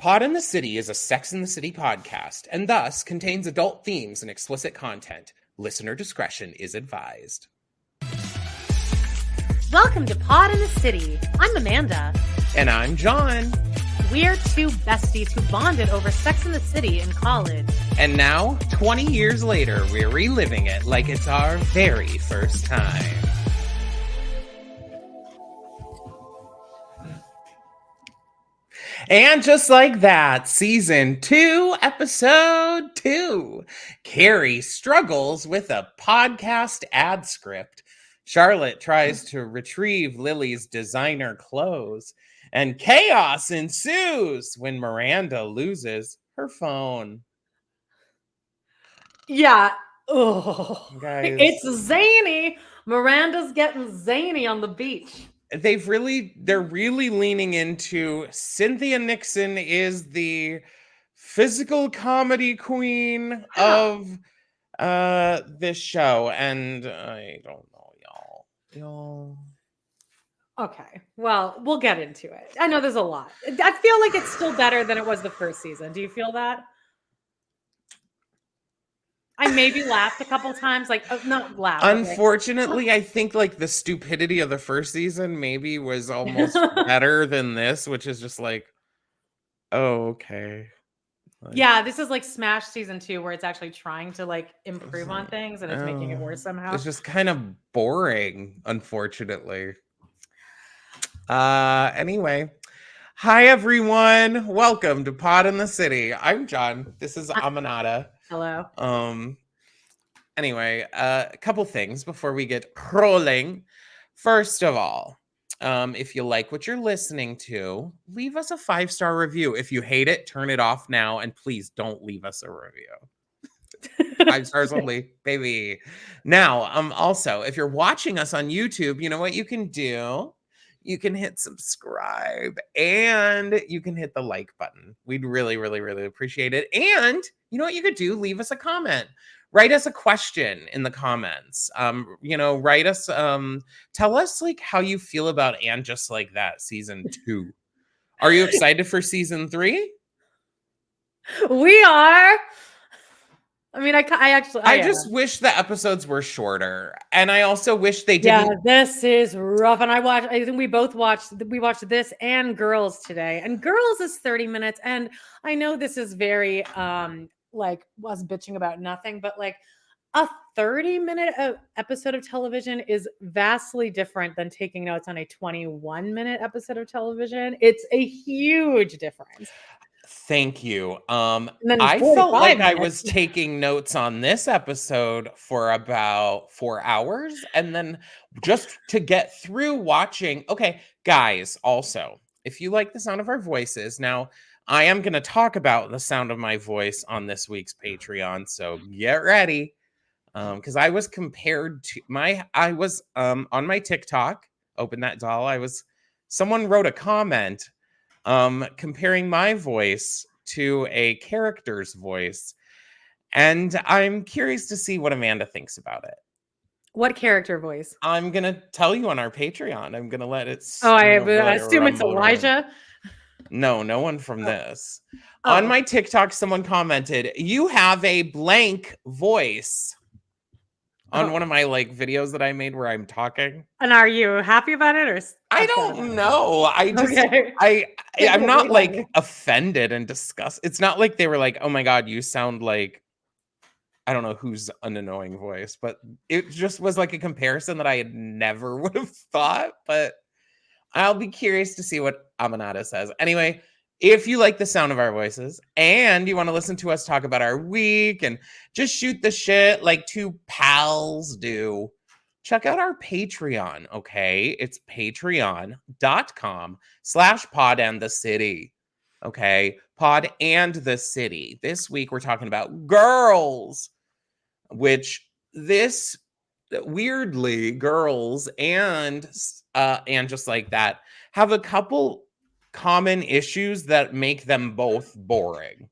Pod in the City is a Sex in the City podcast and thus contains adult themes and explicit content. Listener discretion is advised. Welcome to Pod in the City. I'm Amanda. And I'm John. We're two besties who bonded over Sex in the City in college. And now, 20 years later, we're reliving it like it's our very first time. And just like that, season 2, episode 2. Carrie struggles with a podcast ad script. Charlotte tries to retrieve Lily's designer clothes. And chaos ensues when Miranda loses her phone. Yeah. Oh, guys, it's zany. Miranda's getting zany on the beach. They're really leaning into Cynthia Nixon is the physical comedy queen of this show, and I don't know, y'all. Okay, well, we'll get into it. I know there's a lot. I feel like it's still better than it was the first season. Do you feel that? I maybe laughed a couple times, not laughed. Unfortunately, I think like the stupidity of the first season maybe was almost better than this, which is just like, oh, okay. Yeah, this is like Smash season 2, where it's actually trying to like improve on things, and it's making it worse somehow. It's just kind of boring, unfortunately. Anyway. Hi, everyone. Welcome to Pod in the City. I'm John. This is Aminata. Hello. Anyway, a couple things before we get rolling. First of all, if you like what you're listening to, leave us a 5-star review. If you hate it, turn it off now, and please don't leave us a review. 5 stars only, baby. Now, also, if you're watching us on YouTube, you know what you can do? You can hit subscribe and you can hit the like button. We'd really, really, really appreciate it. And you know what you could do? Leave us a comment. Write us a question in the comments. Write us, tell us like how you feel about And Just Like That season 2. Are you excited for season 3? We are. I mean, I just wish the episodes were shorter, and I also wish they didn't. Yeah, this is rough. And I think we watched this and Girls today, and Girls is 30 minutes. And I know this is very like us bitching about nothing, but like a 30-minute episode of television is vastly different than taking notes on a 21-minute episode of television. It's a huge difference. Thank you. I felt like I was taking notes on this episode for about 4 hours, and then just to get through watching. Okay, guys, also, if you like the sound of our voices, now I am going to talk about the sound of my voice on this week's Patreon, so get ready. Because I was compared to I was on my TikTok, open that doll. Someone wrote a comment comparing my voice to a character's voice. And I'm curious to see what Amanda thinks about it. What character voice? I'm going to tell you on our Patreon. I'm going to let it... I assume it's Elijah. No one from this. On my TikTok, someone commented, "You have a blank voice." On one of my like videos that I made where I'm talking. And are you happy about it, or I don't know. I'm not like offended and disgusted. It's not like they were like, "Oh my God, you sound like," I don't know who's an annoying voice, but it just was like a comparison that I had never would have thought. But I'll be curious to see what Aminata says. Anyway, if you like the sound of our voices and you want to listen to us talk about our week and just shoot the shit like two pals do, check out our Patreon, okay? It's patreon.com/pod and the city, okay? Pod and the city. This week we're talking about Girls, which this weirdly Girls and Just Like That have a couple common issues that make them both boring.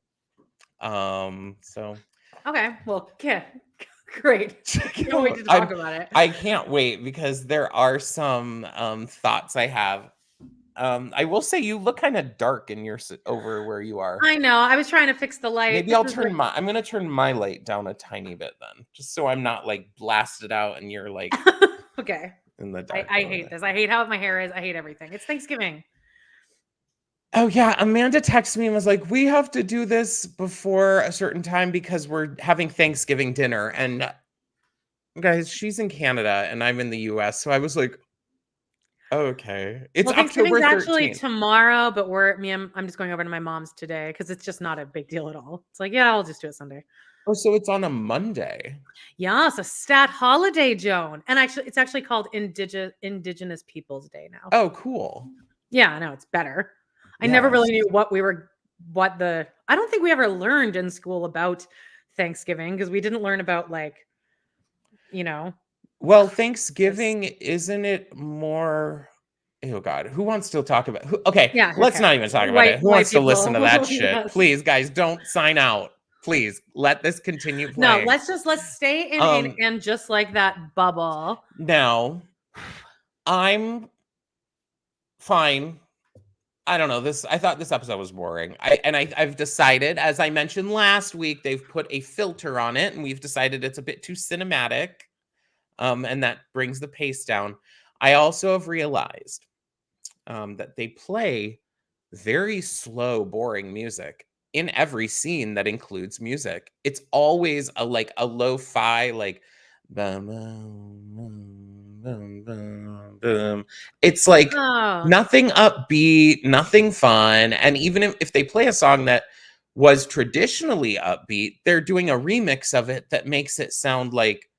Okay, well, yeah, great. Can't wait to talk about it. I can't wait because there are some thoughts I have I will say you look kind of dark in your over where you are. I know. I was trying to fix the light. Maybe This I'll is turn I'm gonna turn my light down a tiny bit then, just so I'm not like blasted out and you're like like okay. in the I, dark I over hate there. this. I hate how my hair is. I hate everything. It's Thanksgiving. Oh yeah, Amanda texted me and was like, "We have to do this before a certain time because we're having Thanksgiving dinner." And guys, she's in Canada and I'm in the US, so I was like, "Okay." It's Well, Thanksgiving's October actually 13th. tomorrow, but I'm just going over to my mom's today because it's just not a big deal at all. It's like, yeah, I'll just do it Sunday. Oh, so it's on a Monday. Yeah, it's a stat holiday, Joan. And actually, it's actually called Indigenous Peoples Day now. Oh, cool. Yeah, I know it's better. I never Yes. really knew I don't think we ever learned in school about Thanksgiving because we didn't learn about like, you know, Well, Christmas. Thanksgiving, isn't it more oh god, who wants to talk about okay, Yeah, who let's cares? not even talk about White it. Who white wants to listen people. to that shit? Yes. Please, guys, don't sign out. Please, let this continue No, playing. let's stay in Um, and just like that bubble. now, I'm fine. I don't know, I thought this episode was boring. I've decided, as I mentioned last week, they've put a filter on it, and we've decided it's a bit too cinematic, and that brings the pace down. I also have realized that they play very slow, boring music in every scene that includes music. It's always a lo-fi like bum, bum, bum, bum, bum. It's like Oh. nothing upbeat, nothing fun. And even if they play a song that was traditionally upbeat, they're doing a remix of it that makes it sound like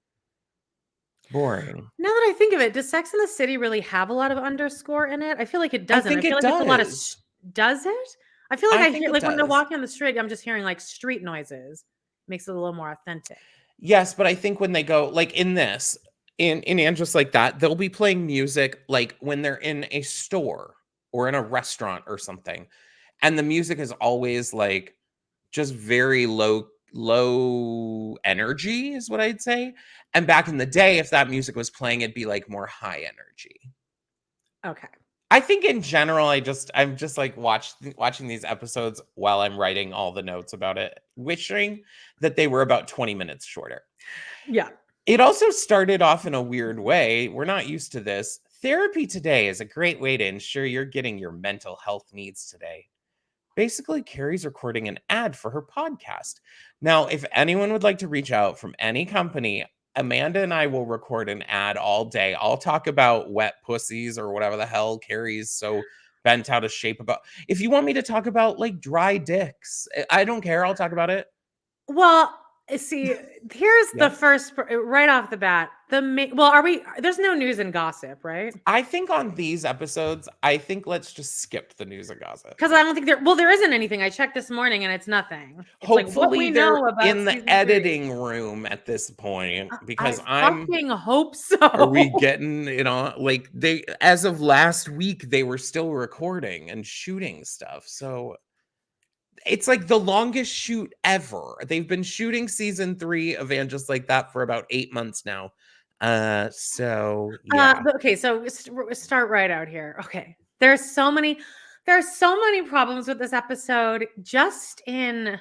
boring. Now that I think of it, does Sex in the City really have a lot of underscore in it? I feel like it I doesn't. I think feel it like it's a lot of does. does it? I feel like I I think hear it like when they're does. walking on the street, I'm just hearing like street noises. Makes it a little more authentic. Yes, but I think when they go like in this, in and just like that, they'll be playing music like when they're in a store or in a restaurant or something. And the music is always like just very low energy is what I'd say. And back in the day, if that music was playing, it'd be like more high energy. Okay. I think in general, I'm just like watching these episodes while I'm writing all the notes about it, wishing that they were about 20 minutes shorter. Yeah. It also started off in a weird way. We're not used to this. Therapy today is a great way to ensure you're getting your mental health needs today. Basically, Carrie's recording an ad for her podcast. Now, if anyone would like to reach out from any company, Amanda and I will record an ad all day. I'll talk about wet pussies or whatever the hell Carrie's so bent out of shape about. If you want me to talk about like dry dicks, I don't care. I'll talk about it. Well, see, here's the Yes. first right off the bat. Well, are we? There's no news and gossip, right? I think on these episodes, I think let's just skip the news and gossip. Because I don't think there. Well, there isn't anything. I checked this morning and it's nothing. It's like what Hopefully, we they're know about in the season 3. editing room at this point I because I'm fucking hope are we so. getting it on? Like they as of last week, they were still recording and shooting stuff. So it's like the longest shoot ever. They've been shooting season 3 of And Just Like That for about 8 months now. So yeah. But okay, so start right out here. Okay, there's so many problems with this episode. Just in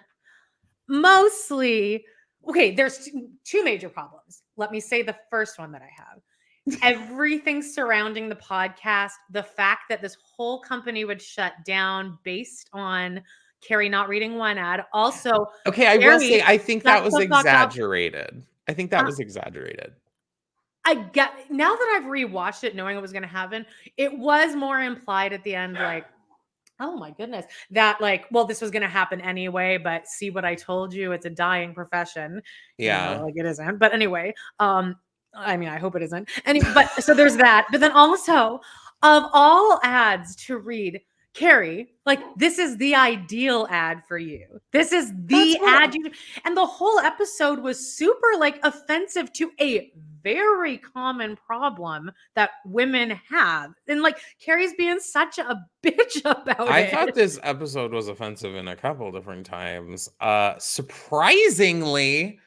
mostly, okay, there's two major problems. Let me say the first one that I have. Everything surrounding the podcast, the fact that this whole company would shut down based on Carrie not reading one ad. Also, Okay, I will say Carrie I think that shuts was the fuck up. exaggerated. I think that Uh, was exaggerated. I get now that I've rewatched it, knowing it was going to happen, it was more implied at the end, like, oh my goodness, that like, well, this was going to happen anyway, but see what I told you, it's a dying profession, even though Yeah. like it isn't. But anyway, I mean, I hope it isn't. But so there's that. But then also, of all ads to read, Carrie, like this is the ideal ad for you. This is That's the what ad you, and the whole episode was super like offensive to a very common problem that women have. And like Carrie's being such a bitch about I thought it. this episode was offensive in a couple different times. Surprisingly,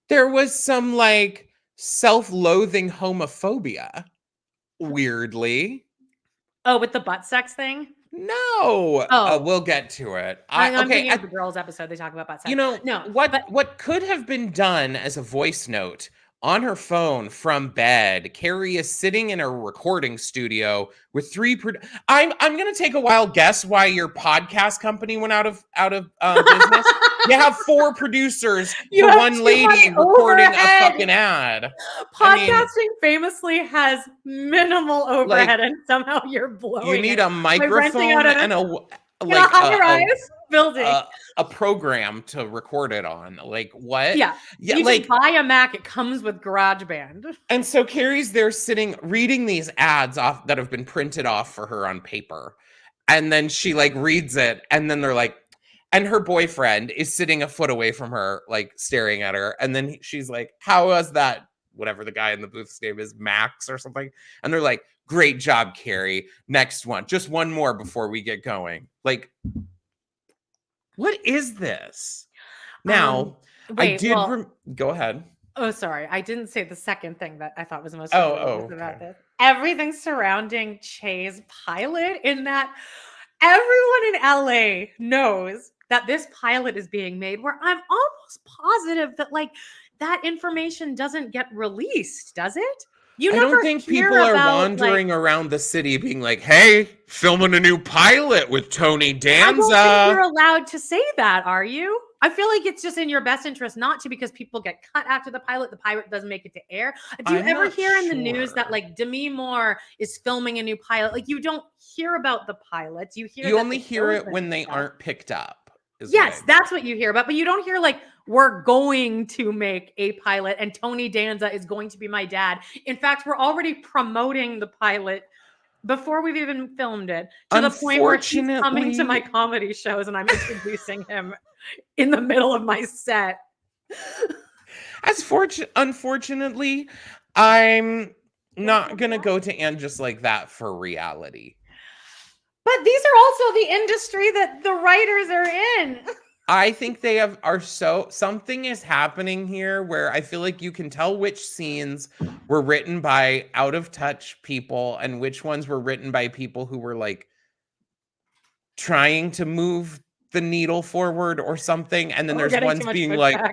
there was some like self-loathing homophobia. Weirdly. Oh, with the butt sex thing? No, Oh, we'll get to it. I'm Okay, thinking of the girls episode. They talk about butt you sex. know No, what? but What could have been done as a voice note on her phone from bed? Carrie is sitting in a recording studio with three. I'm gonna take a wild guess why your podcast company went out of business. You have four producers you for have one too much lady recording a overhead. fucking ad. I mean, Podcasting famously has minimal overhead, like and somehow you're you blowing need it a by renting out microphone and in a like high-rise building. a a program to record it on. Like what? Yeah, Yeah, you just like buy a Mac. It comes with GarageBand. and so Carrie's there sitting reading these ads off that have been printed off for her on paper. And then she like reads it and then they're like and her boyfriend is sitting a foot away from her like staring at her and then she's like, "How was that?" Whatever the guy in the booth's name is, Max or something. And they're like, "Great job, Carrie. Next one. Just one more before we get going." Like what is this? Um, Now, I wait, did well, go ahead. oh, sorry. I didn't say the second thing that I thought was most Oh, egregious okay. about this. Everything surrounding Che's pilot, in that everyone in LA knows that this pilot is being made, where I'm almost positive that like that information doesn't get released, does it? You I don't never think hear people are about like wandering around the city being like, "Hey, filming a new pilot with Tony I don't think you're Danza." allowed to say that, are you? I feel like it's just in your best interest not to, because people get cut after the pilot doesn't make it to air. Do you I'm ever not hear in the news that sure. like Demi Moore is filming a new pilot? Like you don't hear about the pilots. You hear You that only the hear show's it been when they picked up. aren't picked up, is what I Yes, know. that's what you hear about, but you don't hear like we're going to make a pilot and Tony Danza is going to be my dad. In fact, we're already promoting the pilot before we've even filmed it, to the point where he's coming to my Unfortunately, comedy shows and I'm introducing him in the middle of my set. unfortunately, I'm not gonna go to Anne just like that for reality. But these are also the industry that the writers are in. I think are so something is happening here where I feel like you can tell which scenes were written by out of touch people and which ones were written by people who were like trying to move the needle forward or something. And then We're there's getting too ones much being like pushback.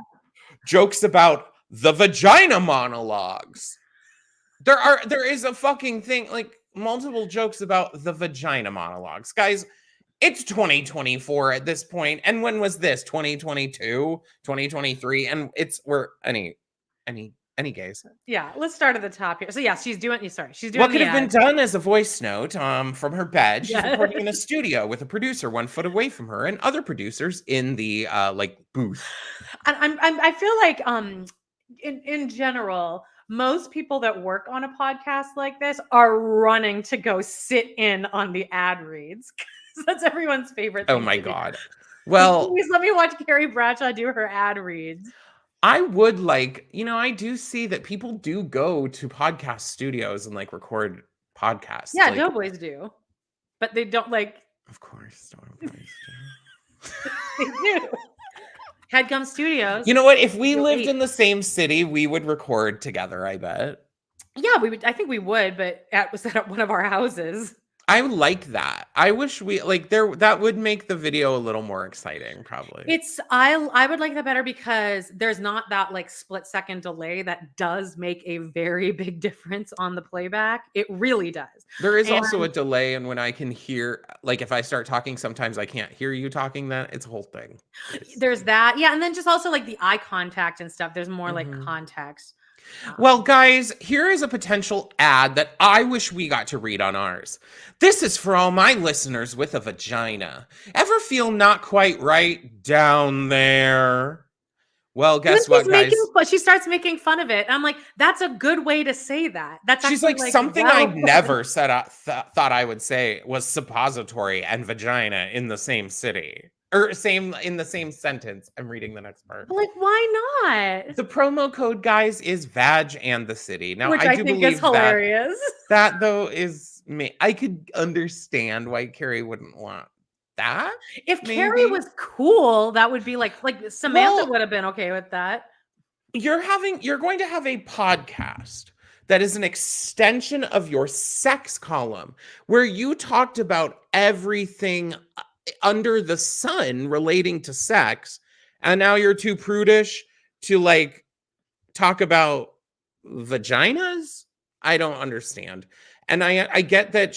jokes about the vagina monologues. There is a fucking thing like multiple jokes about the vagina monologues. Guys, it's 2024 at this point. And when was this? 2022, 2023? And we're any gays. Yeah, let's start at the top here. So yeah, she's What doing could the have been ad. done as a voice note from her bed? She's Yeah. recording in a studio with a producer 1 foot away from her and other producers in the like booth. I feel like in general, most people that work on a podcast like this are running to go sit in on the ad reads. 'Cause that's everyone's favorite Oh thing my to do. god. Like, Well, please let me watch Carrie Bradshaw do her ad reads. I would like, I do see that people do go to podcast studios and like record podcasts. Yeah, Like, doughboys do, but they don't like of course, don't boys do. they do. Headgum Studios. You know what? If we Studio lived 8. in the same city, we would record together, I bet. Yeah, we would. I think we would, but was at one of our houses. I would like that. I wish we like there that would make the video a little more exciting, probably. I would like that better because there's not that like split second delay that does make a very big difference on the playback. It really does. There is And also a delay, and when I can hear, like if I start talking, sometimes I can't hear you talking. That it's a whole thing. there's that. Yeah, and then just also like the eye contact and stuff. There's more like Mhm. context. Well, guys, here is a potential ad that I wish we got to read on ours. This is for all my listeners with a vagina. Ever feel not quite right down there? Well, guess what, guys? But she starts making fun of it. I'm like, that's a good way to say that. That's She's actually like, like something I well never said thought I would say was suppository and vagina in the same city. Or same in the same sentence. I'm reading the next part. Like, why not? The promo code, guys, is Vag and the city. Now, Which I I do think is believe that hilarious. that though is me. I could understand why Carrie wouldn't want that. If Carrie Maybe. was cool, that would be like Samantha Well, would have been okay with that. you're going to have a podcast. that is an extension of your sex column, where you talked about everything under the sun relating to sex, and now you're too prudish to like talk about vaginas? I don't understand. And I get that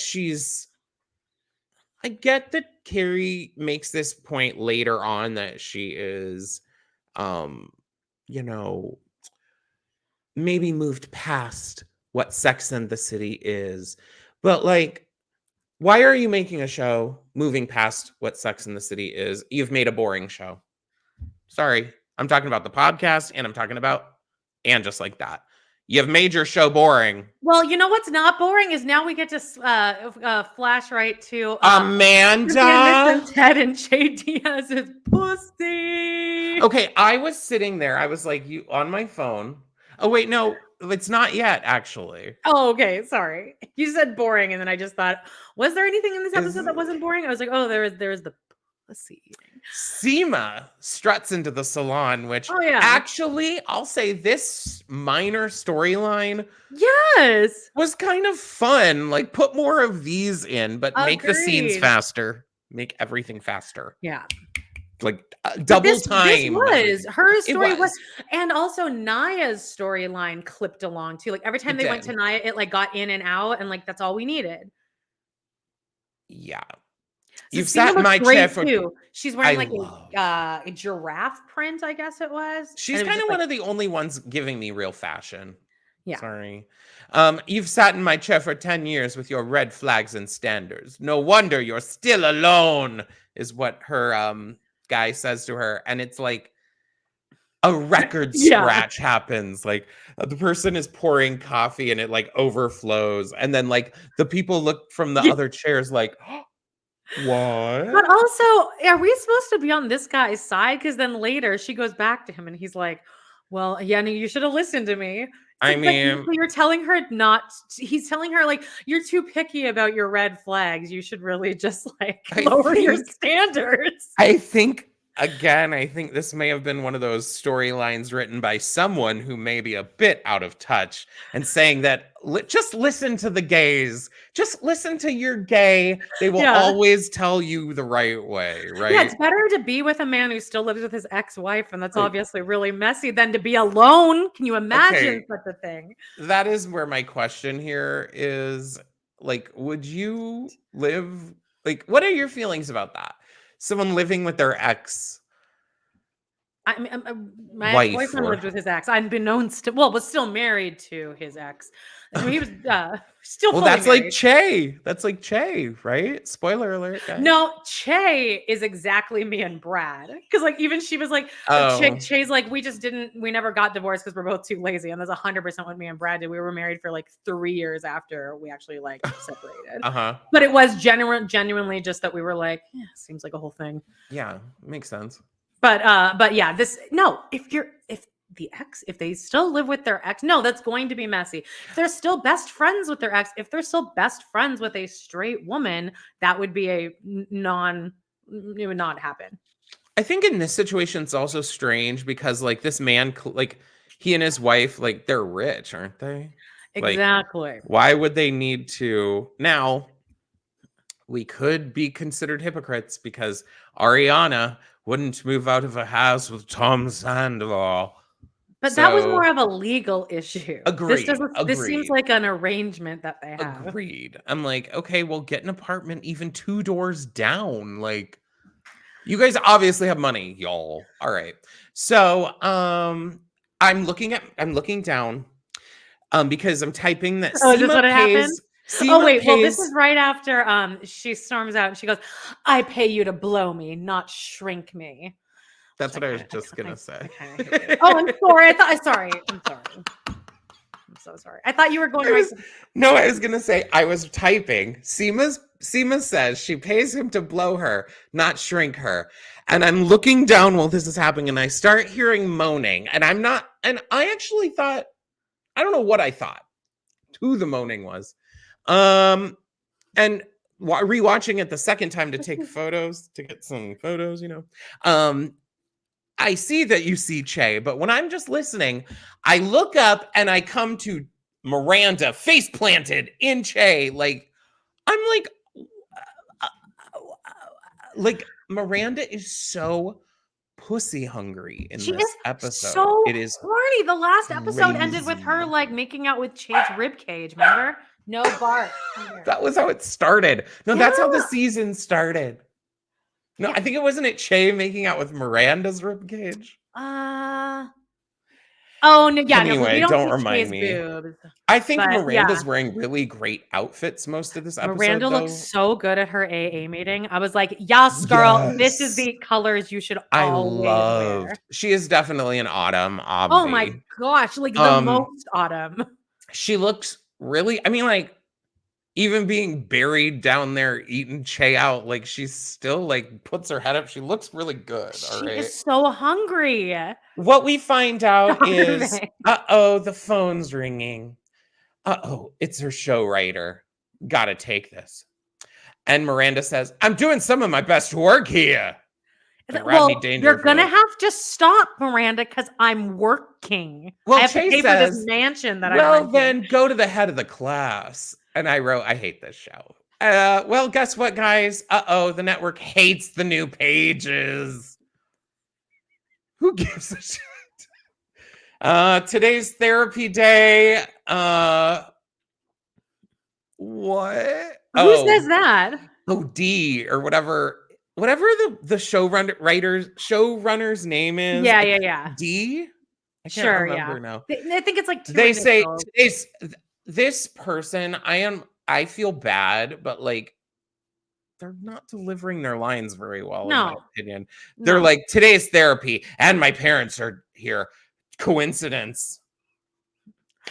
I get that Carrie makes this point later on that she is um you know, maybe moved past what Sex and the City is. But like, why are you making a show moving past what Sex and the City is? You've made a boring show. Sorry. I'm talking about the podcast and I'm talking about and just like that. You've made your show boring. Well, you know what's not boring is now we get to flash right to Cynthia Amanda. Nixon's head and Jay Diaz's pussy. Okay, I was sitting there. I was like, you on my phone. Oh, wait, no, it's not yet, actually. Oh, okay. Sorry. You said boring, and then I just thought, was there anything in this episode that wasn't boring? I was like, oh, there's the pussy eating. Seema struts into the salon, which actually, I'll say this minor storyline was kind of fun. Like, put more of these in, but make the scenes faster. Make everything faster. Yeah. Like double time. This was her story was, and also Naya's storyline clipped along too. Like every time they went to Naya, it like got in and out, and like that's all we needed. Yeah. So you've sat in my chair for too. She's wearing like a giraffe print, I guess it was. She's kind of one of the only ones giving me real fashion. Yeah. Sorry. You've sat in my chair for 10 years with your red flags and standards. No wonder you're still alone, is what her guy says to her. And it's like a record scratch happens. Like the person is pouring coffee and it like overflows. And then like the people look from the other chairs like, what? But also, are we supposed to be on this guy's side? Because then later she goes back to him and he's like, well, Yenny, you should have listened to me. I mean, you're telling her not, he's telling her like, you're too picky about your red flags. You should really just like lower your standards. I think this may have been one of those storylines written by someone who may be a bit out of touch and saying that just listen to the gays. Just listen to your gay. They will always tell you the right way, right? Yeah, it's better to be with a man who still lives with his ex-wife, and that's obviously really messy, than to be alone. Can you imagine such a thing? That is where my question here is, like, would you live, like, what are your feelings about that? Someone living with their ex. I mean, my boyfriend lived with his ex, unbeknownst to, was still married to his ex. I mean, he was still. Well, that's married. Like Che. That's like Che, right? Spoiler alert, guys. No, Che is exactly me and Brad. Because like even she was like, Che's like, we never got divorced because we're both too lazy. And that's 100% what me and Brad did. We were married for like 3 years after we actually like separated. But it was genuinely just that we were like, yeah, seems like a whole thing. Yeah, makes sense. But yeah, if they still live with their ex, no, that's going to be messy. If they're still best friends with their ex, if they're still best friends with a straight woman, that would be it would not happen. I think in this situation, it's also strange because like this man, like he and his wife, like they're rich, aren't they? Exactly. Like, why would they need to? Now, we could be considered hypocrites because Ariana wouldn't move out of a house with Tom Sandoval. But that was more of a legal issue. Agreed. This seems like an arrangement that they have. Agreed. I'm like, okay, well, get an apartment even 2 doors down. Like, you guys obviously have money, y'all. All right. So, I'm looking down, because I'm typing that. Oh, is this what it happened? Oh wait, well, this is right after she storms out and she goes, "I pay you to blow me, not shrink me." That's what I was just gonna say. Oh, I'm sorry. I'm sorry. I'm so sorry. I thought you were going. No, I was gonna say I was typing. Seema says she pays him to blow her, not shrink her. And I'm looking down while this is happening, and I start hearing moaning. And I actually thought, I don't know what I thought, who the moaning was. And rewatching it the second time to take photos, to get some photos, I see that you see Che, but when I'm just listening, I look up and I come to Miranda face planted in Che. Like, I'm like Miranda is so pussy hungry in She this is episode. so It is horny. The last episode ended with her crazy. like making out with Chade's rib cage. Remember? No Bart. Come here. That was how it started. No, Yeah. that's how the season started. No, Yeah. I think it wasn't it Che making out with Miranda's ribcage. Oh no, yeah, no, we Anyway, don't don't see remind Chade's me. boobs. I think But yeah, Miranda's wearing really great outfits most of this Miranda episode, looks though. so good at her AA meeting. I was like, yes, girl, this is Yes. the colors you should I always loved. wear. She is definitely an autumn Oh my obvi. gosh, like the Um, most autumn. she looks really, I mean, like, even being buried down there eating Che out, like she's still like puts her head up. She looks really good. All She right. is so hungry. What we find out is, Starving. uh-oh, the phone's ringing. Uh-oh, it's her show writer. Gotta take this. And Miranda says, I'm doing some of my best work here. And Rodney Well, you're gonna Dangerfield. have to stop, Miranda, because I'm working. Well, I have to Che pay for this says, mansion that I'm well, renting. then go to the head of the class. And I wrote, I hate this show. Well, guess what, guys? Uh-oh, the network hates the new pages. Who gives a shit? Today's therapy day. What? Who says that? Oh, D or whatever the showrunner's name is. Yeah. D? I can't Sure, remember yeah. now. I think it's like 2 They say initials. this person, I feel bad, but like they're not delivering their lines very well, in my No, opinion. They're no. like, today's therapy, and my parents are here. Coincidence.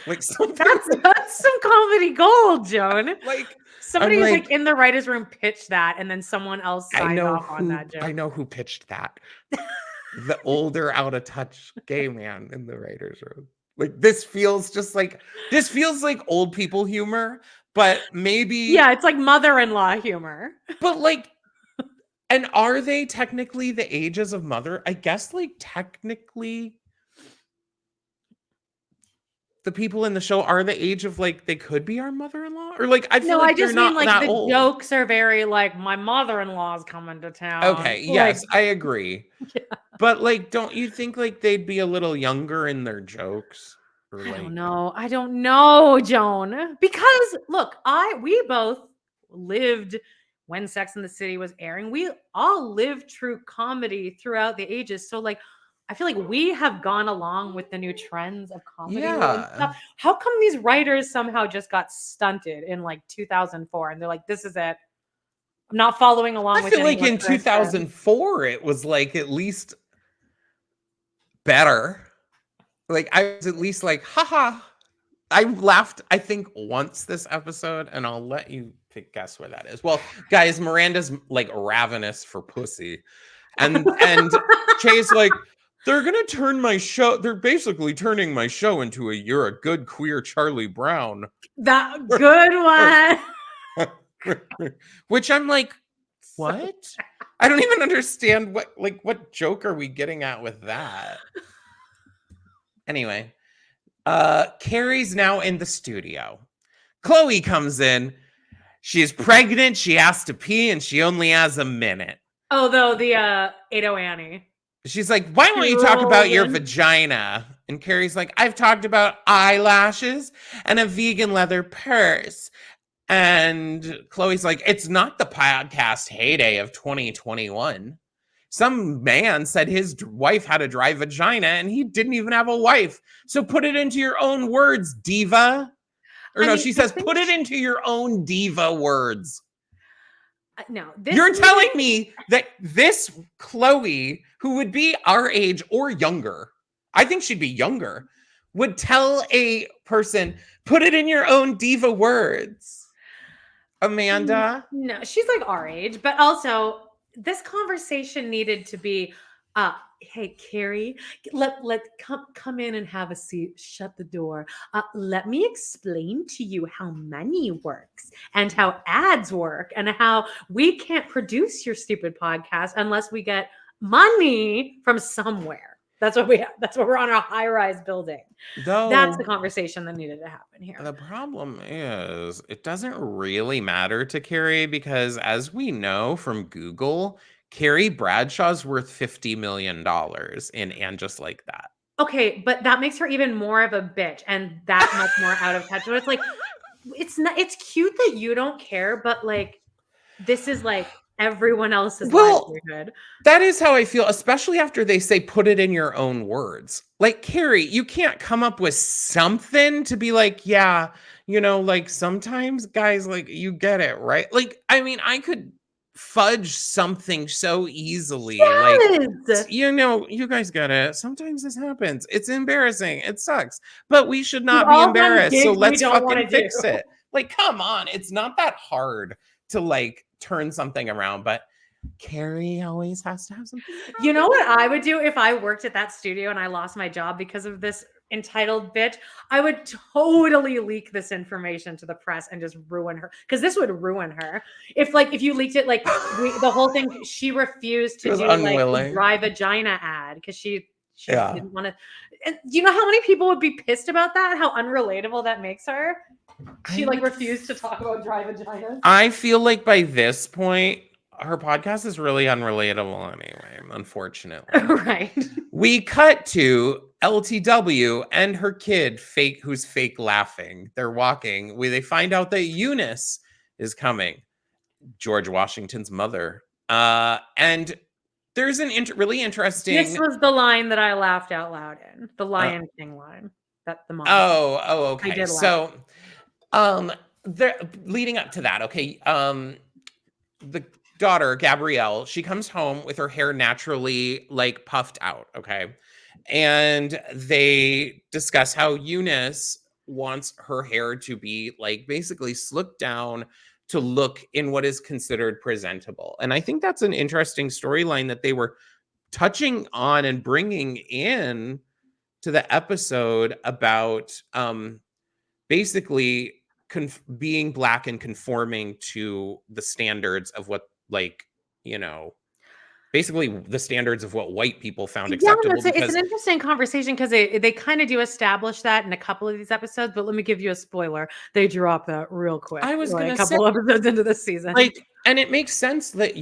Like something That's some comedy gold, Joan. like Somebody I'm like in the writer's room pitched that, and then someone else signed off on that joke. I know who pitched that. The older, out of touch gay man in the writer's room. Like this feels like old people humor, but maybe Yeah, it's like mother-in-law humor. but like, and are they technically the ages of mother? I guess like technically the people in the show are the age of like they could be our mother-in-law, or like I feel No, like I they're just mean not like that the old. jokes are very like my mother-in-law's coming to town. Okay, Like, yes, I agree. yeah. But like, don't you think like they'd be a little younger in their jokes? Or I like, don't know, Joan. Because look, we both lived when Sex and the City was airing. We all lived true comedy throughout the ages. So like I feel like we have gone along with the new trends of comedy and yeah. stuff. How come these writers somehow just got stunted in like 2004 and they're like, this is it. I'm not following along I with feel any like more in current trends. 2004 it was like at least better. Like I was at least like, haha. I laughed, I think, once this episode, and I'll let you guess where that is. Well, guys, Miranda's like ravenous for pussy. And Che's like, they're gonna turn my show, they're basically turning my show into you're a good queer Charlie Brown. That good one. Which I'm like, what? I don't even understand what joke are we getting at with that? Anyway, Carrie's now in the studio. Chloe comes in. She's pregnant. She has to pee, and she only has a minute. Oh, though the 80 Annie. She's like, why won't you talk about your vagina? And Carrie's like, I've talked about eyelashes and a vegan leather purse. And Chloe's like, it's not the podcast heyday of 2021. Some man said his wife had a dry vagina and he didn't even have a wife. So put it into your own words, diva. She says, put it into your own diva words. No, you're telling me that this Chloe, who would be our age or younger, I think she'd be younger, would tell a person, put it in your own diva words. Amanda? No, she's like our age, but also this conversation needed to be, hey, Carrie, let come in and have a seat. Shut the door. Let me explain to you how money works and how ads work and how we can't produce your stupid podcast unless we get money from somewhere. That's what we have. That's what we're on a high-rise building. That's the Though conversation that needed to happen here. the problem is, it doesn't really matter to Carrie because, as we know from Google, Carrie Bradshaw's worth $50 million in And Just Like That. Okay, but that makes her even more of a bitch and that much more out of touch. So it's like, it's not. It's cute that you don't care, but like, this is like everyone else's Well, livelihood. that is how I feel, especially after they say put it in your own words. Like, Carrie, you can't come up with something to be like, yeah, like sometimes guys, like, you get it, right? Like, I mean, I could fudge something so easily. Like, Yes. you guys get it. Sometimes this happens. It's embarrassing. It sucks. But we should We've not be all done embarrassed. So gigs we let's don't want fucking to do. fix it. Like, come on. It's not that hard to like turn something around, but Carrie always has to have something to You talk know what about. I would do if I worked at that studio and I lost my job because of this entitled bitch? I would totally leak this information to the press and just ruin her, because this would ruin her. If you leaked it, like the whole thing, she refused She to was do like the unwilling. dry vagina ad because she Yeah. didn't want to. And you know how many people would be pissed about that? How unrelatable that makes her. She like refused to talk about dry vaginas. I feel like by this point, her podcast is really unrelatable anyway, unfortunately. Right. We cut to LTW and her kid, who's fake laughing. They're walking. They find out that Eunice is coming, George Washington's mother. And there's an really interesting. This was the line that I laughed out loud in, the Lion King line that the mom said. Oh, I okay. did laugh. So, leading up to that, okay, the daughter, Gabrielle, she comes home with her hair naturally like puffed out, okay? And they discuss how Eunice wants her hair to be like basically slicked down to look in what is considered presentable. And I think that's an interesting storyline that they were touching on and bringing in to the episode about basically being black and conforming to the standards of what, like, basically the standards of what white people found acceptable. It's an interesting conversation because they kind of do establish that in a couple of these episodes, but let me give you a spoiler. They drop that real quick. I was like gonna a couple episodes into this season. like, and it makes sense that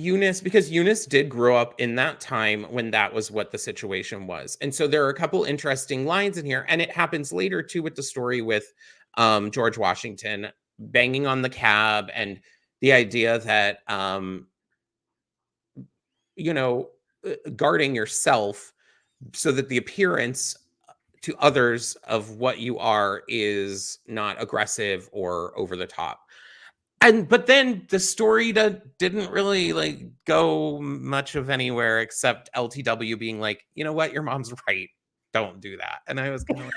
because Eunice did grow up in that time when that was what the situation was. And so there are a couple interesting lines in here, and it happens later too with the story with George Washington banging on the cab, and the idea that guarding yourself so that the appearance to others of what you are is not aggressive or over the top. But then the story didn't really like go much of anywhere except LTW being like, you know what, your mom's right, don't do that. And I was kind of like,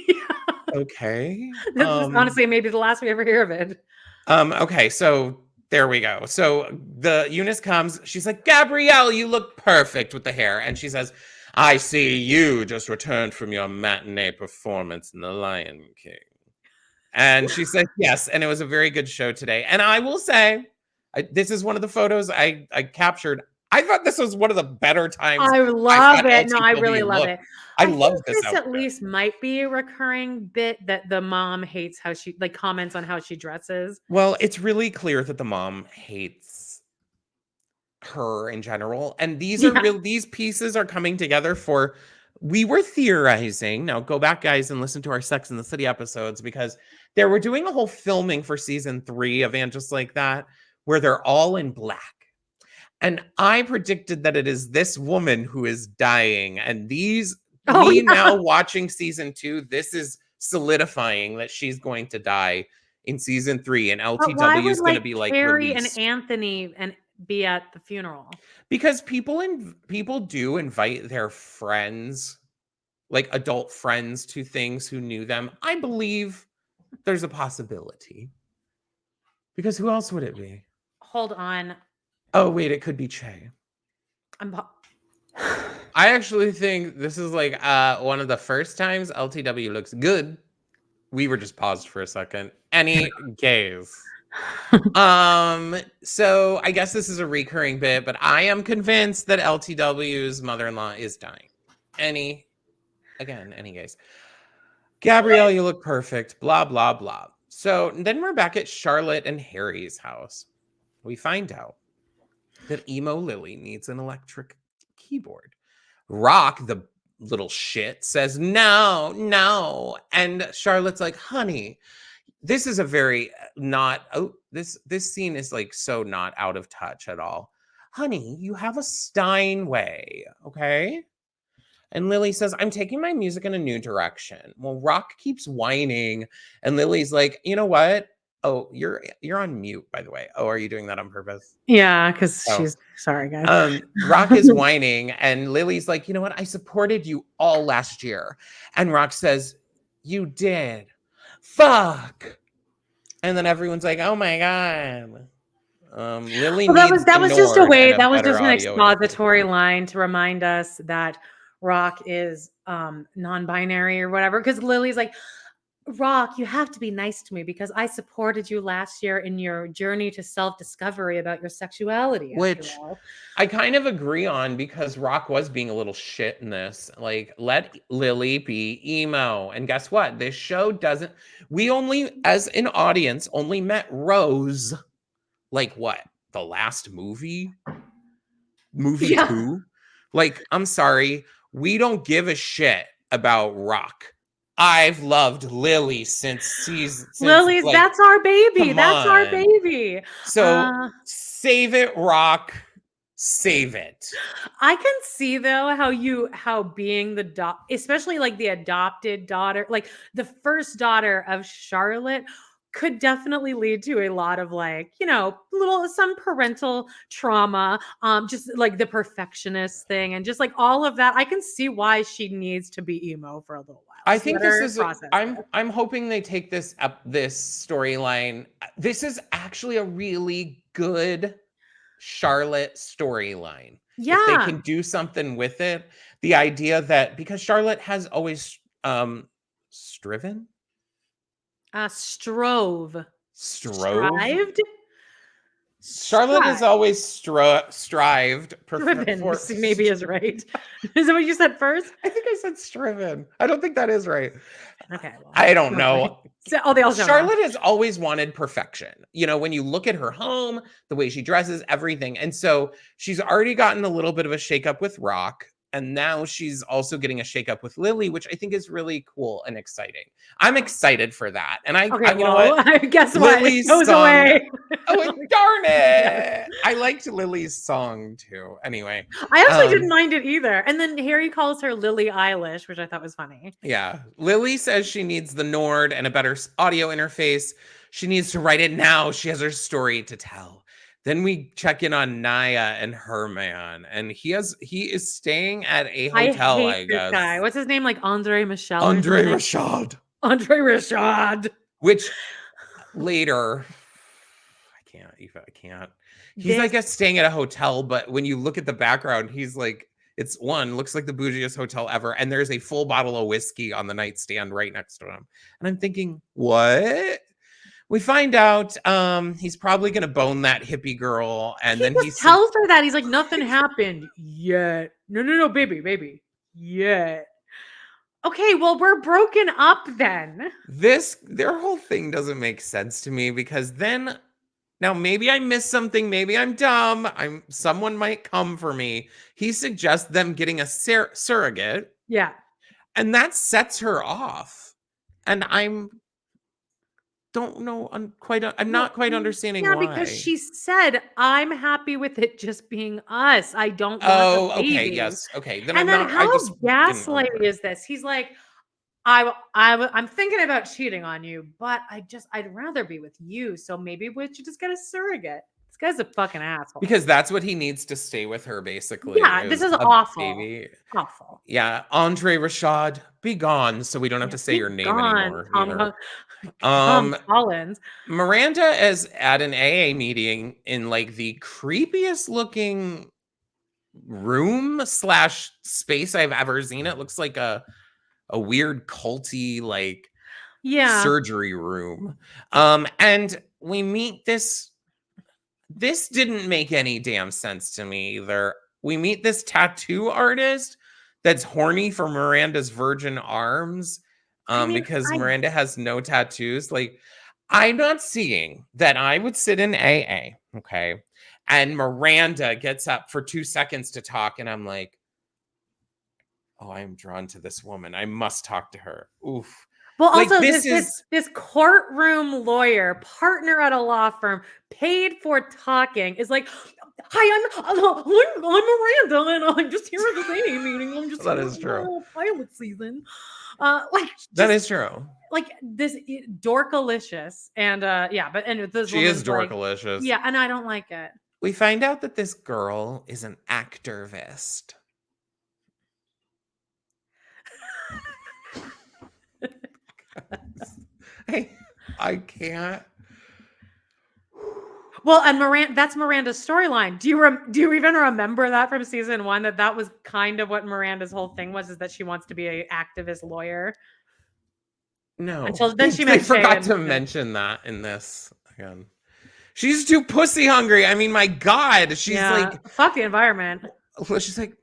Yeah. okay. This is honestly maybe the last we ever hear of it. Okay, so there we go. So the Eunice comes, she's like, Gabrielle, you look perfect with the hair. And she says, I see you just returned from your matinee performance in The Lion King. And she said, yes. And it was a very good show today. And I will say, this is one of the photos I captured. I thought this was one of the better times. I love it. No, I really love it. I love this outfit. At least might be a recurring bit that the mom hates how she like comments on how she dresses. Well, it's really clear that the mom hates her in general. And these are these pieces are coming together for, we were theorizing. Now go back, guys, and listen to our Sex and the City episodes, because they were doing a whole filming for season 3 of And Just Like That, where they're all in black. And I predicted that it is this woman who is dying. And now watching season 2, this is solidifying that she's going to die in season 3. And LTW is going to be like Carrie released. And Anthony and be at the funeral. Because people do invite their friends, like adult friends, to things who knew them. I believe there's a possibility. Because who else would it be? Hold on. Oh, wait, it could be Che. I actually think this is like one of the first times LTW looks good. We were just paused for a second. Any gays? So I guess this is a recurring bit, but I am convinced that LTW's mother-in-law is dying. Any again, any case. Gabrielle, you look perfect, blah, blah, blah. So then we're back at Charlotte and Harry's house. We find out that emo Lily needs an electric keyboard. Rock, the little shit, says no, no. And Charlotte's like, honey, this is a very not this scene is like so not out of touch at all. Honey, you have a Steinway, okay? And Lily says, I'm taking my music in a new direction. Well, Rock keeps whining, and Lily's like, you know what? Oh, you're on mute, by the way. Oh, are you doing that on purpose? Yeah, because Oh. she's sorry, guys. Rock is whining, and Lily's like, you know what? I supported you all last year. And Rock says, you did. Fuck. And then everyone's like, oh my God. Lily Well, needs that the was just a Nord way. and a That was better just an audio interface. expository line to remind us that Rock is non-binary or whatever. Because Lily's like, Rock, you have to be nice to me because I supported you last year in your journey to self-discovery about your sexuality. After Which all, I kind of agree on because Rock was being a little shit in this. Like, let Lily be emo. And guess what? This show doesn't. We only, as an audience, only met Rose. Like, what? The last movie? Movie yeah, two? Like, I'm sorry. We don't give a shit about Rock. I've loved Lily since Lily's like, that's our baby. come That's our on. baby. So Uh, save it, Rock. Save it. I can see though how being the especially like the adopted daughter, like the first daughter of Charlotte could definitely lead to a lot of like, little some parental trauma, just like the perfectionist thing and just like all of that. I can see why she needs to be emo for a little while. I Just think let this her is process it. I'm hoping they take this up this storyline. This is actually a really good Charlotte storyline. If they Yeah. can do something with it, the idea that because Charlotte has always striven, Strove. strove. Strived? Charlotte has Strive. always strived Driven, for see, maybe is right. Is that what you said first? I think I said striven. I don't think that is right. Okay, well, I don't don't worry. know. So, oh, they all sound wrong. Charlotte has always wanted perfection. You know, when you look at her home, the way she dresses, everything. And so she's already gotten a little bit of a shakeup with Rock. And now she's also getting a shakeup with Lily, which I think is really cool and exciting. I'm excited for that. And Okay, you know what? well, guess what? It Lily's goes song. away. Oh, darn Yes. it. I liked Lily's song too. Anyway, I actually didn't um, mind it either. And then Harry calls her Lily Eilish, which I thought was funny. yeah. Lily says she needs the Nord and a better audio interface. She needs to write it now. She has her story to tell. Then we check in on Naya and her man, and he is staying at a I hotel, hate I this guy. guess. What's his name? Like Andre Michel or Andre something? Rashad, Andre Rashad. which later I can't. He's I This, guess staying at a hotel, but when you look at the background, he's like looks like the bougiest hotel ever, and there's a full bottle of whiskey on the nightstand right next to him. And I'm thinking, what? We find out he's probably gonna bone that hippie girl, and he then just tells her that. He's like, nothing happened yet. No, baby. Yet. Okay, well, we're broken up then. their whole thing doesn't make sense to me because then now maybe I missed something, maybe I'm dumb. Someone might come for me. He suggests them getting a surrogate, Yeah. and that sets her off. And don't know I'm Well, not quite understanding yeah, because why. she said, I'm happy with it just being us. I don't want a Oh, okay, baby. yes. Okay. Then And then I how just didn't gaslighty remember. is this? He's like, I'm thinking about cheating on you, but I'd rather be with you. So maybe we should just get a surrogate. This guy's a fucking asshole. Because that's what he needs to stay with her, basically, Yeah, this is is a awful. baby. Awful. Yeah, Andre Rashad, be gone, so we don't have Yeah, to say your be name gone, anymore, Tom either. Tom Um, Collins. Miranda is at an AA meeting in like the creepiest looking room slash space I've ever seen. It looks like a weird culty like Yeah. surgery room. And we meet this didn't make any damn sense to me either. We meet this tattoo artist that's horny for Miranda's virgin arms, I mean, because I Miranda has no tattoos. Like, I'm not seeing that I would sit in AA, okay, and Miranda gets up for 2 seconds to talk, and I'm like, "Oh, I am drawn to this woman. I must talk to her." Oof. well, Like, also this this this is this courtroom lawyer, partner at a law firm, paid for talking, is like, "Hi, I'm Miranda, and I'm just here at this AA meeting. I'm just that here is for my true. little pilot season." Like, That just is true. like this dorkalicious, and yeah, but and this She is woman's like, dorkalicious. yeah, and I don't like it. We find out that this girl is an activist. I I can't. Well, and that's Miranda's storyline. Do you even remember that from season 1, that was kind of what Miranda's whole thing was, is that she wants to be a activist lawyer? No, Until then she they met Shay forgot and to mention that in this again. She's too pussy hungry. I mean, my God, she's yeah, like, fuck the environment. well, she's like,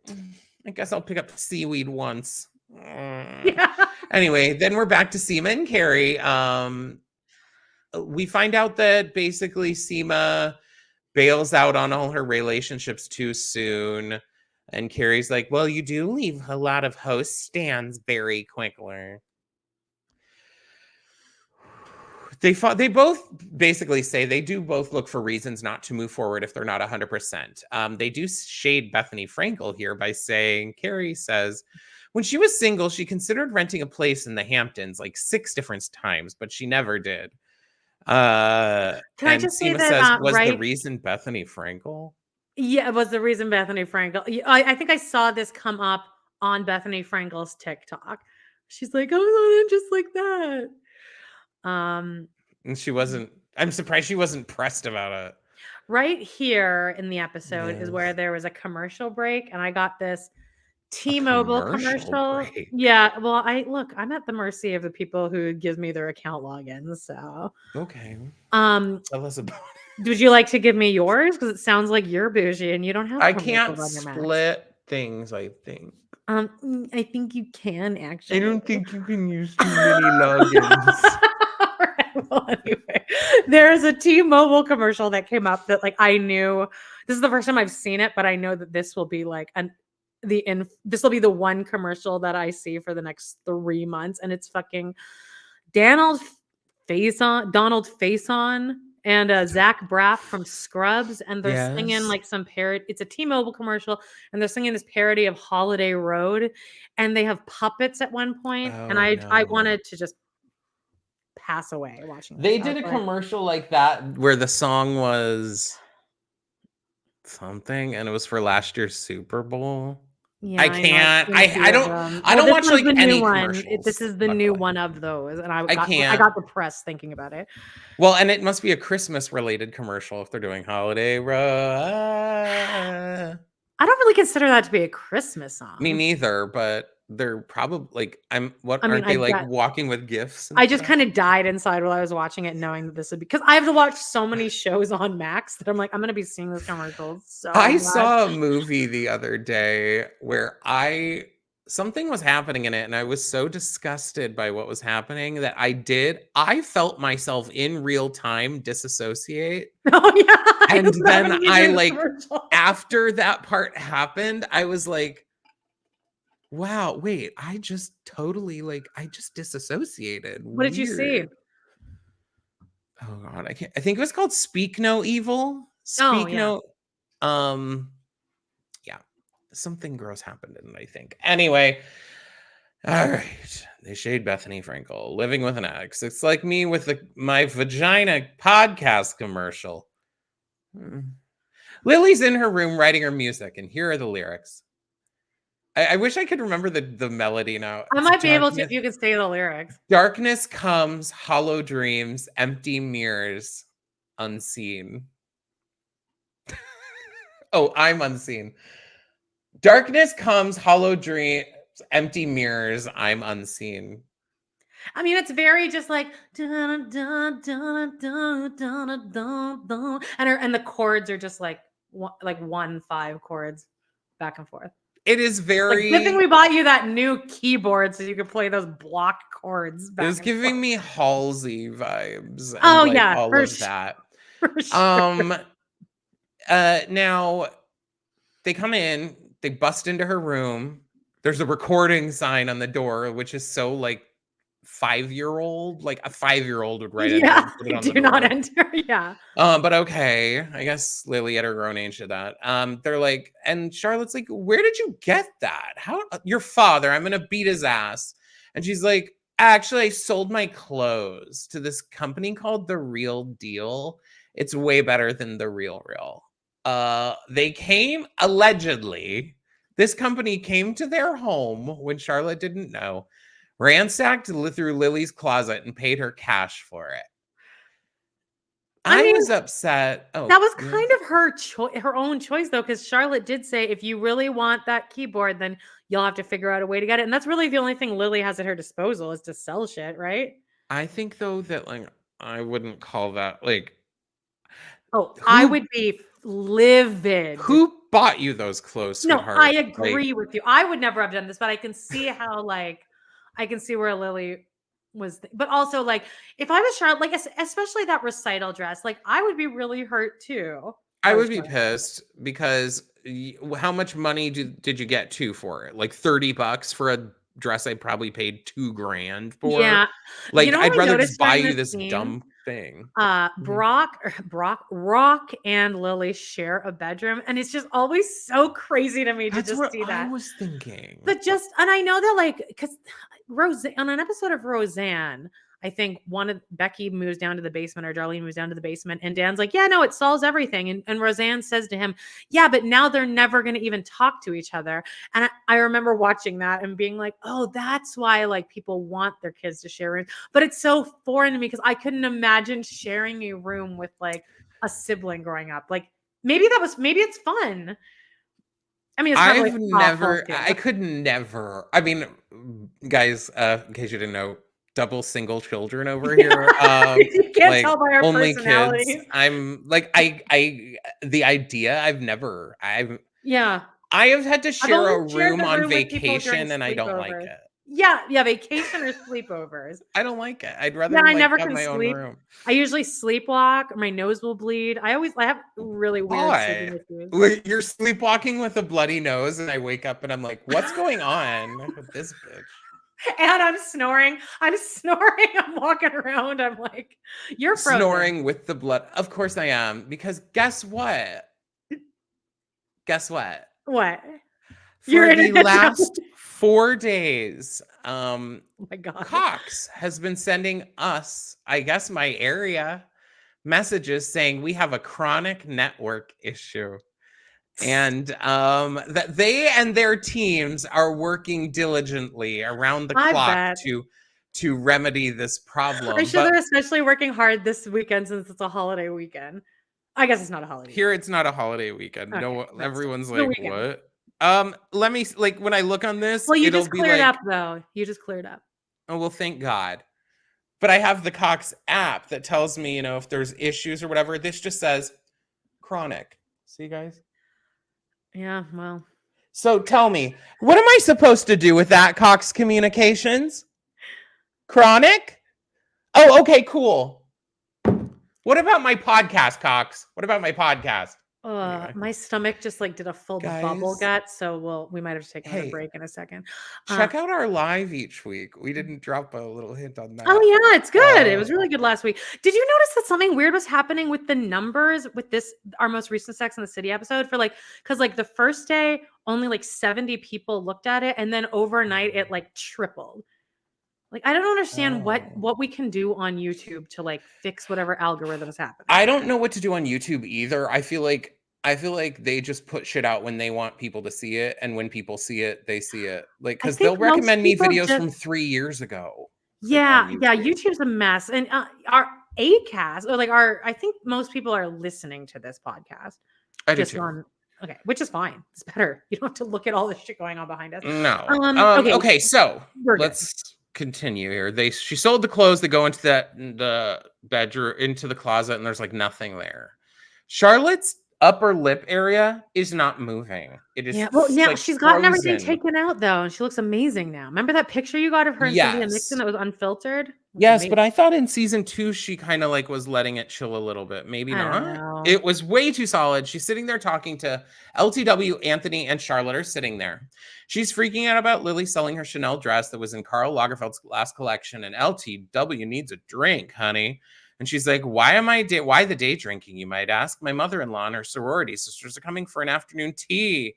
I guess I'll pick up seaweed once. Mm. Yeah. Anyway, then we're back to Seema and Carrie. We find out that basically Seema bails out on all her relationships too soon. And Carrie's like, well, you do leave a lot of host stands very quickly. They both basically say they do both look for reasons not to move forward if they're not 100%. They do shade Bethany Frankel here by saying, Carrie says, when she was single, she considered renting a place in the Hamptons like 6 different times, but she never did. Can I And just say Seema that, says, was the right? reason Bethany Frankel? Yeah, it was the reason Bethany Frankel. I think I saw this come up on Bethany Frankel's TikTok. She's like, "I was on it just like that." And she wasn't, I'm surprised she wasn't pressed about it. Right here in the episode is where Yes. there was a commercial break, and I got this A T-Mobile commercial commercial. break. Yeah, well, I'm at the mercy of the people who give me their account logins. So, Okay. um, Tell us about it. would you like to give me yours? Because it sounds like you're bougie and you don't have I can't commercials on your Macs. split things, I think. I think you can I actually. don't think you can use too many logins. Alright, well, anyway, there's a T-Mobile commercial that came up that, like, I knew this is the first time I've seen it, but I know that this will be like this will be the one commercial that I see for the next 3 months, and it's fucking Donald Donald Faison and Zach Braff from Scrubs, and they're singing Yes. like some parody. It's a T-Mobile commercial, and they're singing this parody of Holiday Road, and they have puppets at one point, and Oh, I no. wanted to just pass away watching this. They I was did a like, commercial like that where the song was something and it was for last year's Super Bowl. yeah, I I know. I've can't. seen a few of them. I Well, don't this watch one's the like new any one. This commercials, is the new luckily. one of those, and I I can't. got depressed thinking about it. Well, and it must be a Christmas related commercial if they're doing Holiday Road. I don't really consider that to be a Christmas Me song. neither, but they're probably like what I mean, aren't they like walking with gifts and I just stuff? kind of died inside while I was watching it, knowing that this would be, because I have to watch so many shows on Max that I'm like, I'm gonna be seeing this commercial so I much. saw a movie the other day where I something was happening in it and I was so disgusted by what was happening that I felt myself in real time disassociate. Oh yeah, I And was then having you I during the like commercial. after that part happened, I was like, wow, wait, I just totally like I just disassociated. What did you see? Weird. Oh god, I can't I think it was called Speak No Evil. Oh Speak yeah. No um yeah. Something gross happened in it, I think. Anyway, all right. They shade Bethany Frankel, living with an ex. It's like me with my vagina podcast commercial. Mm. Lily's in her room writing her music, and here are the lyrics. I wish I could remember the melody now. I It's might be able to if you can say the lyrics. darkness comes, hollow dreams, empty mirrors, unseen. Oh, I'm unseen. Darkness comes, hollow dreams, empty mirrors, I'm unseen. I mean, it's very just like dun, dun, dun, dun, dun, dun, dun, and the chords are just like 1 5 chords back and forth. It is Like, good thing very. we bought you that new keyboard so you could play those block chords It back was and forth. giving me Halsey vibes and Oh like yeah, all for of sure, that. for sure. Um. Now they come in. They bust into her room. There's a recording sign on the door, which is so like 5-year-old. Like a 5-year-old would write into it Yeah, and put it on the do not door. enter. Yeah. But okay, I guess Lily at her grown age did that. They're like, and Charlotte's like, "Where did you get that? How your father? I'm gonna beat his ass." And she's like, "Actually, I sold my clothes to this company called The Real Deal. It's way better than The Real Real." They came allegedly. This company came to their home when Charlotte didn't know, ransacked through Lily's closet and paid her cash for it. I I mean, was upset. that Oh, was yeah. kind of her own choice though, because Charlotte did say, if you really want that keyboard, then you'll have to figure out a way to get it. And that's really the only thing Lily has at her disposal is to sell shit, right? I think though that like I wouldn't call that like Oh, I who would be livid. who bought you those clothes, No, I sweetheart? Like agree with you. I would never have done this, but I can see how, like, I can see where Lily was, but also, like, if I was Charlotte, like, especially that recital dress, like, I would be really hurt too. If I I was would be Charlotte. pissed because how much money did you get to for it? Like $30 for a dress I probably paid 2 grand for. Yeah. You Like know what I'd I rather noticed just buy during you this this scene? dumb thing. Mhm. Rock and Lily share a bedroom, and it's just always so crazy to me to That's just what see I that. was thinking. But just, and I know that, like, because Rose on an episode of Roseanne, I think one of Becky moves down to the basement or Darlene moves down to the basement, and Dan's like, "Yeah, no, it solves everything." And Roseanne says to him, "Yeah, but now they're never going to even talk to each other." And I remember watching that and being like, "Oh, that's why like people want their kids to share rooms." But it's so foreign to me because I couldn't imagine sharing a room with like a sibling growing up. Like maybe it's fun. I mean, it's probably awful too. I could never. I mean, guys, in case you didn't know, double single children over here. You can't Like tell by our only kids. personalities. I'm like the idea Yeah. I have had to I've share only a shared room the on room with people during vacation and I don't like sleepovers. it. Yeah, yeah, vacation or sleepovers. I don't like it. I'd Yeah, rather I like never have can my own sleep. room. I usually sleepwalk, my nose will bleed. I have really weird sleeping Why? issues. Like, you're sleepwalking with a bloody nose, and I wake up and I'm like, what's going on with this bitch? And I'm snoring. I'm snoring. I'm walking around. I'm like, "You're frozen." Snoring with the blood. Of course I am, because guess what? Guess what? What? Your For the internet last died. 4 days, Oh my god. Cox has been sending us, I guess my area, messages saying we have a chronic network issue. And that they and their teams are working diligently around the I clock bet. to remedy this I'm problem. sure But they're especially working hard this weekend since it's a holiday weekend. I guess it's not a holiday here weekend. it's not a holiday weekend. Okay, No, but still, everyone's it's the like, weekend. what? Let me like when I look on this, Well, you it'll just be cleared up like, though. You just cleared up. oh well, thank God. But I have the Cox app that tells me, if there's issues or whatever. This just says chronic. See, guys? Yeah, well. So tell me, what am I supposed to do with that, Cox Communications? Chronic? Oh, okay, cool. What about my podcast, Cox? What about my podcast? Anyway, My stomach just like did a full bubble guys, gut, so we might have to take another hey, break in a second. Uh, check out our live each week. We didn't drop a little hint on oh that. yeah, it's good. It Uh, was really good last week. Did you notice that something weird was happening with the numbers with this our most recent Sex in the City episode for like because like the first day only like 70 people looked at it, and then overnight it like tripled. Like I don't understand oh. what we can do on YouTube to like fix whatever algorithm's happening I there. don't know what to do on YouTube either. I feel like they just put shit out when they want people to see it, and when people see it, they see it. Like, I because think they'll most recommend me people videos just from 3 years ago, like on yeah, yeah, YouTube. YouTube's a mess. And our Acast or like our I think most people are listening to this podcast I do just too. on okay, which is fine. It's better. You don't have to look at all this shit going on behind us. No. Okay, Okay, so we're good. let's continue here. She sold the clothes, they go into the bedroom, into the closet, and there's like nothing there. Charlotte's upper lip area is not moving. It is Yeah, well, now like she's gotten everything frozen. taken out though, and she looks amazing now. Remember that picture you got of her and Cynthia Nixon Yes. that was unfiltered? Looks Yes, amazing. but I thought in season 2 she kinda, like, was letting it chill a little bit. Maybe I don't not? know. It was way too solid. She's sitting there talking to LTW, Anthony, and Charlotte are sitting there. She's freaking out about Lily selling her Chanel dress that was in Karl Lagerfeld's last collection, and LTW needs a drink, honey. And she's like, why the day drinking, you might ask? My mother-in-law and her sorority sisters are coming for an afternoon tea.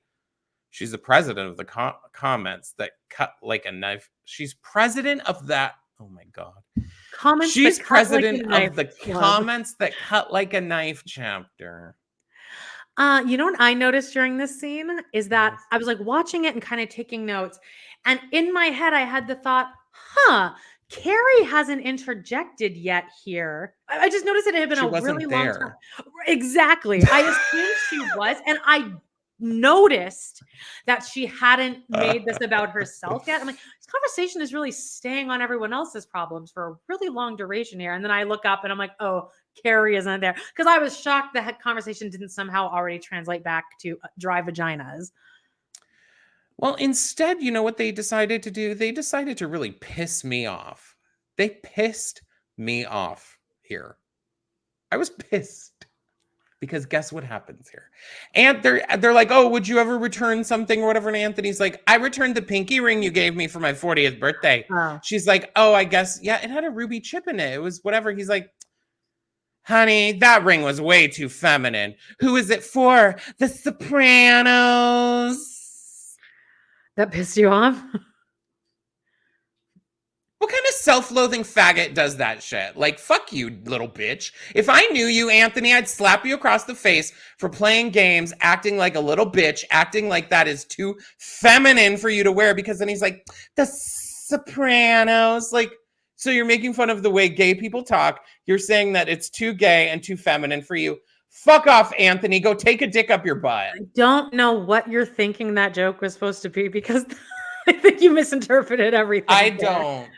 She's the president of the comments that cut like a knife. She's president of that. Oh my God. Comments that She's cut like a president knife of the club. comments that cut like a knife chapter. You know what I noticed during this scene is that I was like watching it and kind of taking notes. And in my head, I had the thought, huh, Carrie hasn't interjected yet here. I just noticed it had been She a really wasn't long time. there. Exactly. I assumed she was. And I noticed that she hadn't made this about herself yet. I'm like, this conversation is really staying on everyone else's problems for a really long duration here. And then I look up and I'm like, oh, Carrie isn't there, because I was shocked that conversation didn't somehow already translate back to dry vaginas. Well, instead, you know what they decided to do? They decided to really piss me off. They pissed me off here. I was pissed because guess what happens here? And they're like, "Oh, would you ever return something or whatever?" And Anthony's like, "I returned the pinky ring you gave me for my 40th birthday." Oh. She's like, "Oh, I guess yeah, it had a ruby chip in it. It was whatever." He's like, "Honey, that ring was way too feminine. Who is it for? The Sopranos." That pissed you off? What kind of self-loathing faggot does that shit? Like, fuck you, little bitch. If I knew you, Anthony, I'd slap you across the face for playing games, acting like a little bitch, acting like that is too feminine for you to wear, because then he's like, the Sopranos. Like, so you're making fun of the way gay people talk. You're saying that it's too gay and too feminine for you. Fuck off, Anthony. Go take a dick up your butt. I don't know what you're thinking that joke was supposed to be, because I think you misinterpreted everything. I there. don't.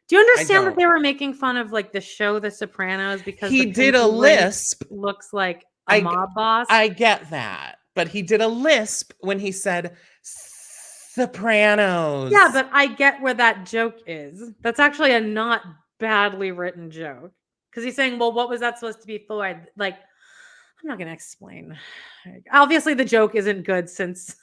Do you understand that don't. they were making fun of like the show The Sopranos because He the did a pinky ring lisp. looks like a mob boss? I get that, but he did a lisp when he said Sopranos. Yeah, but I get where that joke is. That's actually a not badly written joke, because he's saying, well, what was that supposed to be for? Like, I'm not going to explain. Obviously, the joke isn't good, since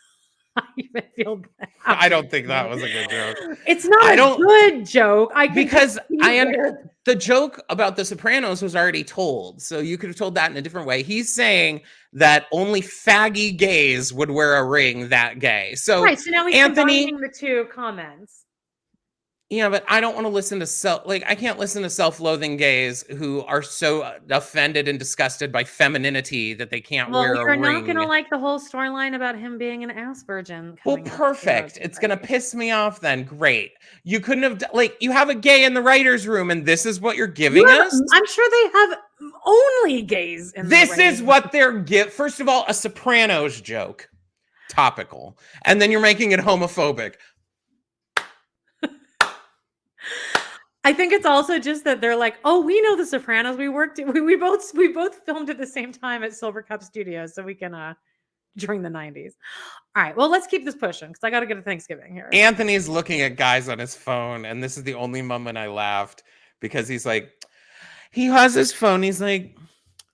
I even feel bad. I don't think that was a good joke. It's not a good joke. Because the joke about the Sopranos was already told, so you could have told that in a different way. He's saying that only faggy gays would wear a ring that gay. So right. So now he's combining the two comments. Yeah, but I don't want to listen to I can't listen to self-loathing gays who are so offended and disgusted by femininity that they can't wear a ring. You're not gonna like the whole storyline about him being an ass virgin. Well, perfect. It's gonna piss me off then. Great. You couldn't have you have a gay in the writer's room, and this is what you're giving us? I'm sure they have only gays in this is what they're First of all, a Sopranos joke. Topical. And then you're making it homophobic. I think it's also just that they're like, oh, we know the Sopranos. We both filmed at the same time at Silver Cup Studios, so we can during the 90s. All right, well, let's keep this pushing, because I got to get to Thanksgiving here. Anthony's looking at guys on his phone, and this is the only moment I laughed, because he's like, he has his phone. He's like,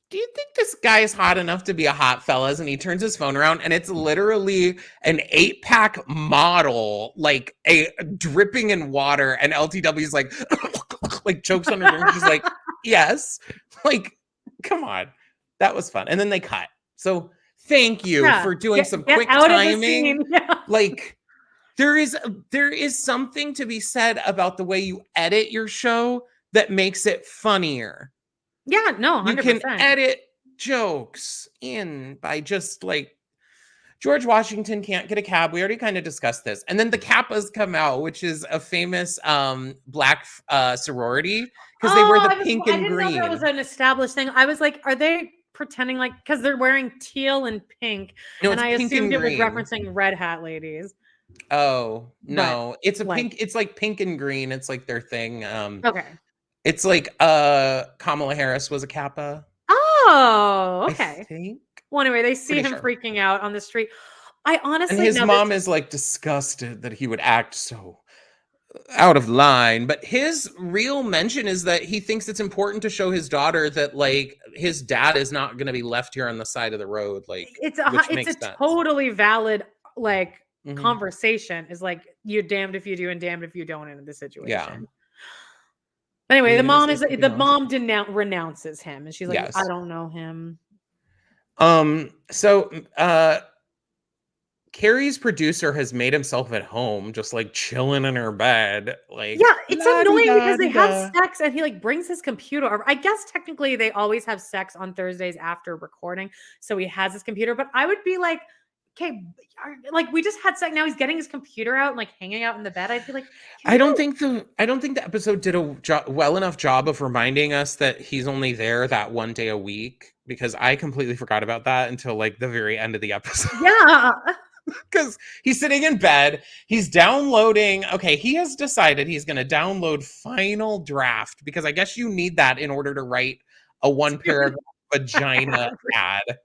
do you think this guy is hot enough to be a hot fellas? And he turns his phone around, and it's literally an 8-pack model, like a dripping in water. And LTW's like, like chokes on her drink. She's like, yes. Like, come on. That was fun. And then they cut. So thank you for doing some quick timing. Yeah. Like, there is something to be said about the way you edit your show that makes it funnier. Yeah, no, 100%. You can edit jokes in by just like, George Washington can't get a cab. We already kind of discussed this. And then the Kappas come out, which is a famous black sorority, because they wear the pink and green. I didn't know that was an established thing. I was like, are they pretending like, because they're wearing teal and pink? No, and I assumed it was referencing Red Hat ladies. Oh, no. It's a pink. It's like pink and green. It's like their thing. Okay. It's like Kamala Harris was a Kappa. Oh, okay. I think. Well, anyway, they see Pretty him sure. freaking out on the street. I And honestly his now this mom is like disgusted that he would act so out of line, but his real mention is that he thinks it's important to show his daughter that like his dad is not going to be left here on the side of the road, like, which it's a makes sense. totally valid like Mhm. conversation. Is like you're damned if you do and damned if you don't in this Yeah. situation. Anyway, Were you the gonna mom say is something the else? mom renounces him, and she's like, I Yes. don't know him. So Carrie's producer has made himself at home, just like chilling in her bed, Yeah, like it's la di annoying da because di they have da. sex and he like brings his computer over. I guess technically they always have sex on Thursdays after recording, so he has his computer. But I would be like, okay, like we just had sex. Now he's getting his computer out and like hanging out in the bed. I'd be like, can you? I don't think the episode did a well enough job of reminding us that he's only there that one day a week, because I completely forgot about that until like the very end of the episode. Yeah, Because he's sitting in bed, he's downloading. Okay, he has decided he's going to download Final Draft, because I guess you need that in order to write a one paragraph vagina ad.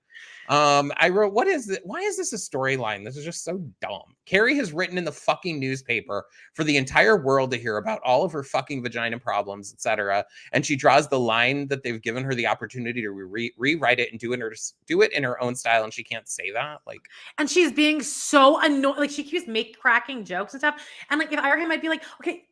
I wrote, what is it? Why is this a storyline? This is just so dumb. Carrie has written in the fucking newspaper for the entire world to hear about all of her fucking vagina problems, etc. And she draws the line that they've given her the opportunity to rewrite it and do it in her own style, and she can't say that. Like, and she's being so annoying. Like she keeps cracking jokes and stuff. And like if I were him, I'd be like, okay,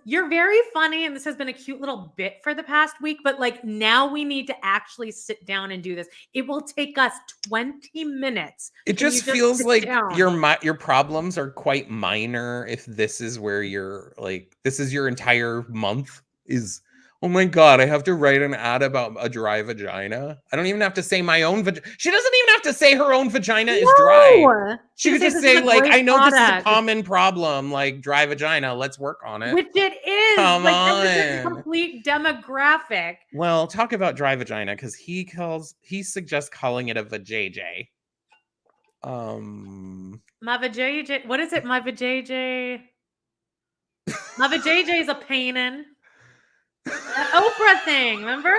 you're very funny, and this has been a cute little bit for the past week, but like now we need to actually sit down and do this. It will take us 20 minutes. it Can you just just feels sit like down? your problems are quite minor if this is where you're like, this is your entire month is, oh my god, I have to write an ad about a dry vagina. I don't even have to say my own vagina. She doesn't even have to say her own vagina is dry. No. She She could could say just this is say a like, great I know this is a product. common problem, like dry vagina, let's work on it. Which it is. Come Like this is a on. complete demographic. Well, talk about dry vagina, because he suggests calling it a vajayjay. My vajayjay. What is it? My vajayjay. My vajayjay is a painting. That Oprah thing, remember?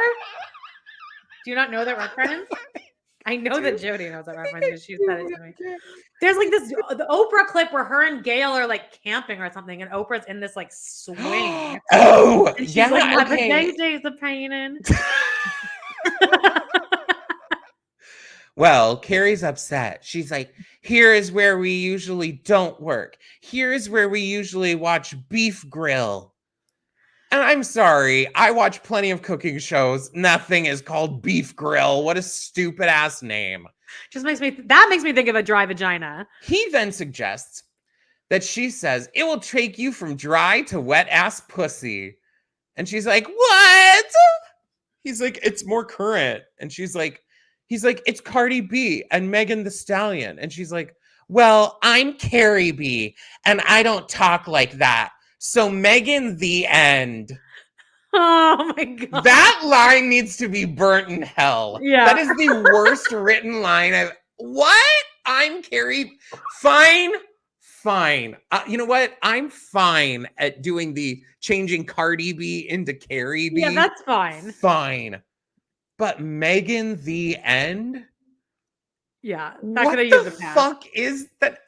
Do you not know that reference? I know that Jody knows that reference because she said it to me. There's like this the Oprah clip where her and Gail are like camping or something, and Oprah's in this like swing, Oh, and she's like, yeah, "My okay. vajayjay's a painting." Well, Carrie's upset. She's like, here is where we usually don't work. Here is where we usually watch Beef Grill. And I'm sorry, I watch plenty of cooking shows. Nothing is called Beef Grill. What a stupid ass name. Just makes me think of a dry vagina. He then suggests that she says, it will take you from dry to wet ass pussy. And she's like, what? He's like, it's more current. And he's like, it's Cardi B and Megan the Stallion. And she's like, well, I'm Carrie B and I don't talk like that. So Megan, the end. Oh my god. That line needs to be burnt in hell. Yeah. That is the worst written line I've. What? I'm Carrie. Fine. Fine. You know what? I'm fine at doing the changing Cardi B into Carrie B. Yeah, that's fine. Fine. But Megan the end? Yeah. What the fuck is that?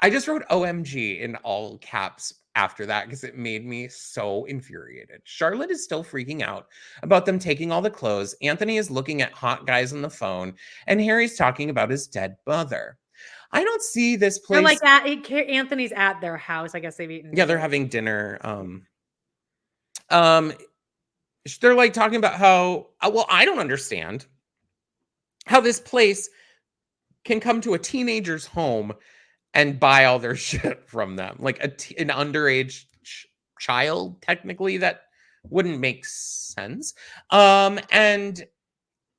I just wrote OMG in all caps after that because it made me so infuriated. Charlotte is still freaking out about them taking all the clothes. Anthony is looking at hot guys on the phone, and Harry's talking about his dead mother. I don't see this They're place. like Anthony's at their house. I guess they've eaten. Yeah, they're having dinner. They're like talking about how, well, I don't understand how this place can come to a teenager's home and buy all their shit from them. Like an underage child, technically, that wouldn't make sense. And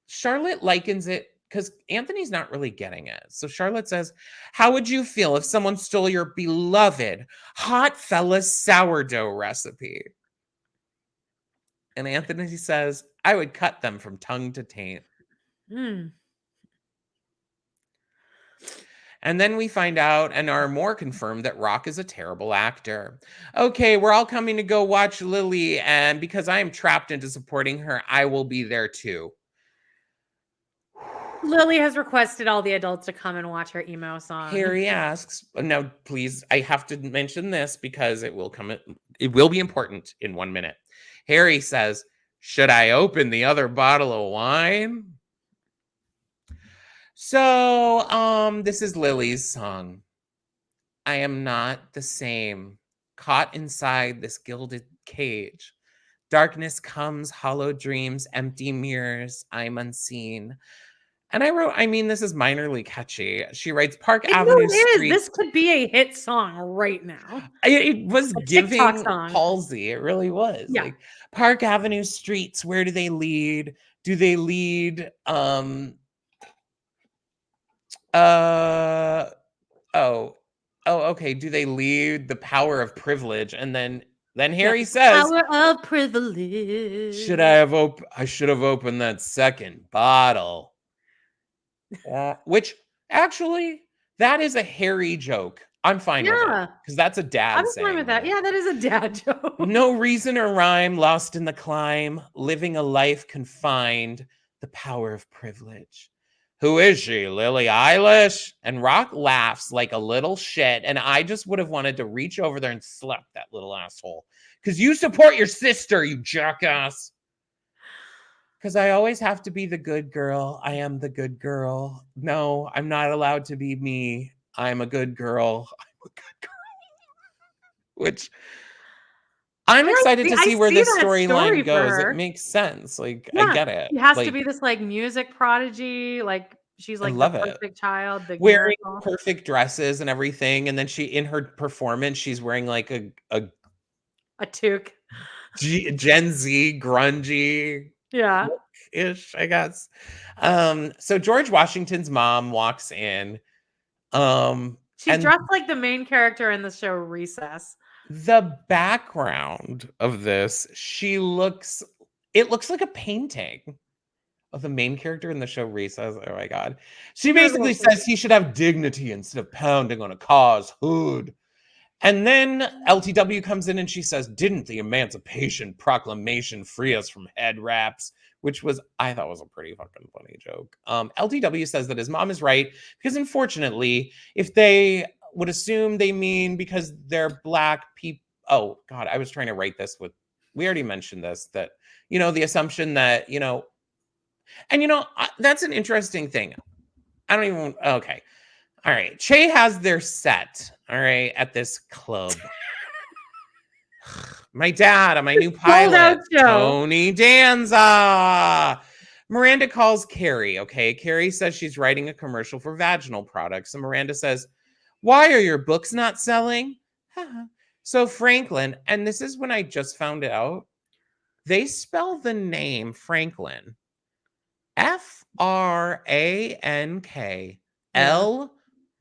Charlotte likens it because Anthony's not really getting it. So Charlotte says, how would you feel if someone stole your beloved hot fella sourdough recipe? And Anthony says, I would cut them from tongue to taint. And then we find out and are more confirmed that Rock is a terrible actor. Okay, we're all coming to go watch Lily, and because I am trapped into supporting her, I will be there too. Lily has requested all the adults to come and watch her emo song. Harry asks, now please, I have to mention this because it will be important in 1 minute. Harry says, "Should I open the other bottle of wine?" So, this is Lily's song. I am not the same, caught inside this gilded cage. Darkness comes, hollow dreams, empty mirrors, I'm unseen. And I mean, this is minorly catchy. She writes Park It no, Avenue it is. This streets. could be a hit song right now. It was A TikTok giving song. Halsey. It really was. Yeah. Like Park Avenue streets, where do they lead? Do they lead uh oh okay, do they lead the power of privilege? And then Yeah. Harry says, Power of privilege. I should have opened that second bottle. Which actually, that is a Harry joke. I'm fine with it Yeah. because that's a I'm dad fine saying with that. that. Yeah, that is a dad joke. No reason or rhyme, lost in the climb, living a life confined, the power of privilege. Who is she, Lily Eilish? And Rock laughs like a little shit, and I just would have wanted to reach over there and slap that little asshole. Because you support your sister, you jackass. Because I always have to be the good girl. I am the good girl. No, I'm not allowed to be me. I'm a good girl. I'm a good girl. Which I'm excited to I see where see this that story storyline for goes. It her. makes sense. Like, I Yeah. get it. She has to Like, be this, like, music prodigy, like, she's, I like, the love it. perfect child, the Wearing miracle. perfect dresses and everything. And then in her performance, she's wearing like a A toque. Gen Z grungy Yeah. look ish, I guess. So George Washington's mom walks in. She's And dressed like the main character in the show Recess. the background of this, it looks like a painting of the main character in the show Recess. Oh my god. She Here's basically what says he should have dignity instead of pounding on a car's hood. And then LTW comes in and she says, "Didn't the Emancipation Proclamation free us from head wraps?" Which I thought was a pretty fucking funny joke. LTW says that his mom is right because unfortunately, if they would assume they mean because they're black people. Oh God, I was trying to write this we already mentioned this, that, the assumption that, and that's an interesting thing. I don't even, okay. All right. Che has their set, all right, at this club. My dad, my new sold out pilot, show. Tony Danza. Miranda calls Carrie, okay? Carrie says she's writing a commercial for vaginal products. And Miranda says, "Why are your books not selling?" So Franklin, and this is when I just found out, they spell the name Franklin Yeah.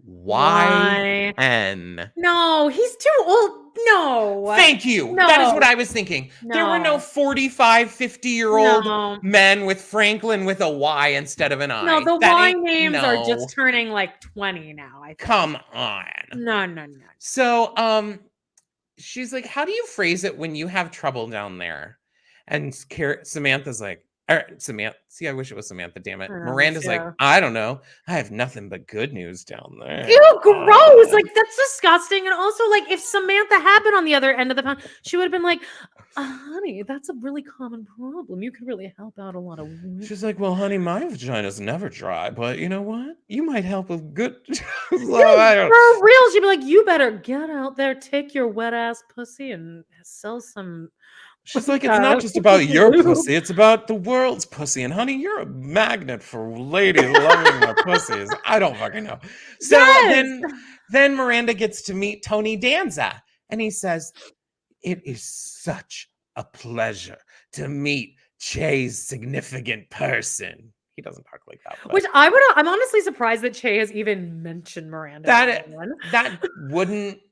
Why? Franklin. No, he's too old. No. Thank you. That is what No. I was thinking. There were no No. 45, 50-year-old No. men with Franklin with a Y instead of an No, I. the That Y ain't, names are no. just turning like 20 now, I think. Come on. No, no, no. So, she's like, "How do you phrase it when you have trouble down there?" And Samantha's like, Samantha, see, I wish it was Samantha, damn it. I know, me Miranda's like, too. "I don't know. I have nothing but good news down there." Ew, gross. Like, that's disgusting. And also, like, if Samantha had been on the other end of the phone, she would have been like, honey, that's a really common problem. You could really help out a lot of women. She's like, "Well, honey, my vagina's never dry, but you know what? You might help with good." Dude, for real, she'd be like, you better get out there, take your wet ass pussy and sell some. She's like, "It's not just about your lube." pussy, it's about the world's pussy. And honey, you're a magnet for ladies loving their pussies." I don't fucking know. So Yes. then Miranda gets to meet Tony Danza, and he says, "It is such a pleasure to meet Che's significant person." He doesn't talk like that, but Which I'm honestly surprised that Che has even mentioned Miranda.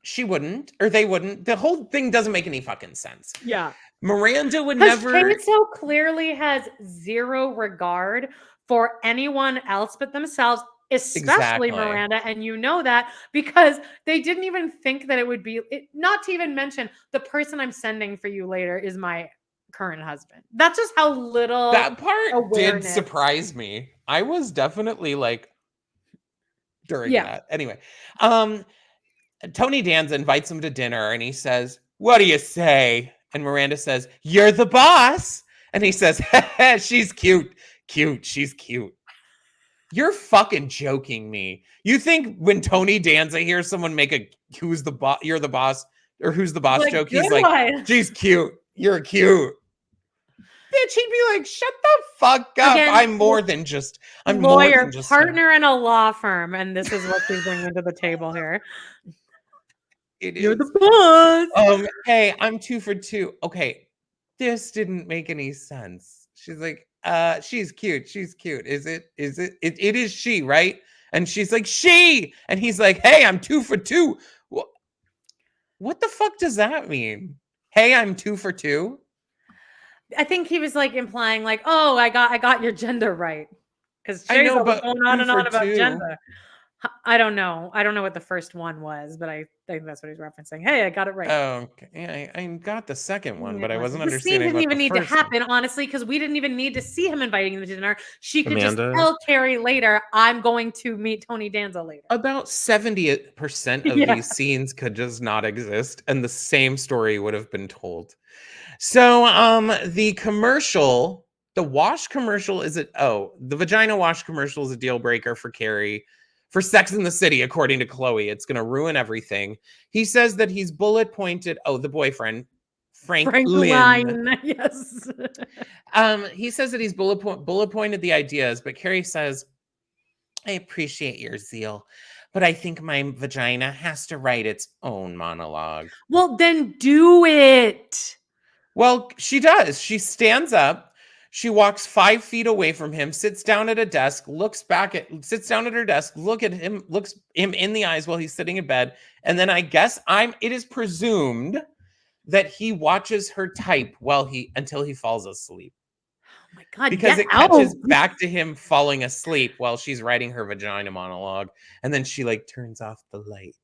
she wouldn't, or they wouldn't. The whole thing doesn't make any fucking sense. Yeah. Miranda would Because never. Che so clearly has zero regard for anyone else but themselves, especially Exactly. Miranda. And you know that because they didn't even think that it would be, not to even mention the person I'm sending for you later is my current husband. That's just how little That part did awareness. surprise me. I was definitely like during Yeah. that. Anyway, Tony Danza invites him to dinner and he says, "What do you say?" And Miranda says, "You're the boss." And he says, "She's cute. Cute. She's cute." You're fucking joking me. You think when Tony Danza hears someone make a "who's the boss, you're the boss," or "who's the boss" Like, joke, good he's like, one. "She's cute. You're cute." Bitch, he'd be like, "Shut the fuck up. Again, I'm more than just a lawyer, partner in a law firm, and this is what she's bringing to the table here. It You're is. the boss. Hey, I'm 2 for 2. Okay, this didn't make any sense. She's like, she's cute. She's cute. Is it? It is she, right?" And she's like, "She." And he's like, "Hey, I'm 2 for 2." What the fuck does that mean? Hey, I'm 2 for 2? I think he was like implying, like, "Oh, I got your gender right," because I know, Teresa was but going on 2 and for on about 2. gender. I don't know. I don't know what the first one was, but I think that's what he's referencing. Hey, I got it right. Oh, okay. Yeah, I got the second one, but I wasn't This scene understanding didn't what the even need to first one. happen, honestly, because we didn't even need to see him inviting them to dinner. She could just Amanda? tell Carrie later, "I'm going to meet Tony Danza later." About 70% of Yeah. these scenes could just not exist, and the same story would have been told. So, the wash commercial the vagina wash commercial is a deal breaker for Carrie for Sex in the City, according to Chloe. It's going to ruin everything. He says that he's bullet pointed. Oh, the boyfriend, Frank Frank Lynn. Line, yes. He says that he's bullet pointed the ideas, but Carrie says, "I appreciate your zeal, but I think my vagina has to write its own monologue." Well, then do it. Well, she does. She stands up. She walks 5 feet away from him, sits down at a desk, sits down at her desk, looks him in the eyes while he's sitting in bed. And then I guess it is presumed that he watches her type until he falls asleep. Oh my God, Because get it out. catches back to him falling asleep while she's writing her vagina monologue. And then she like turns off the light.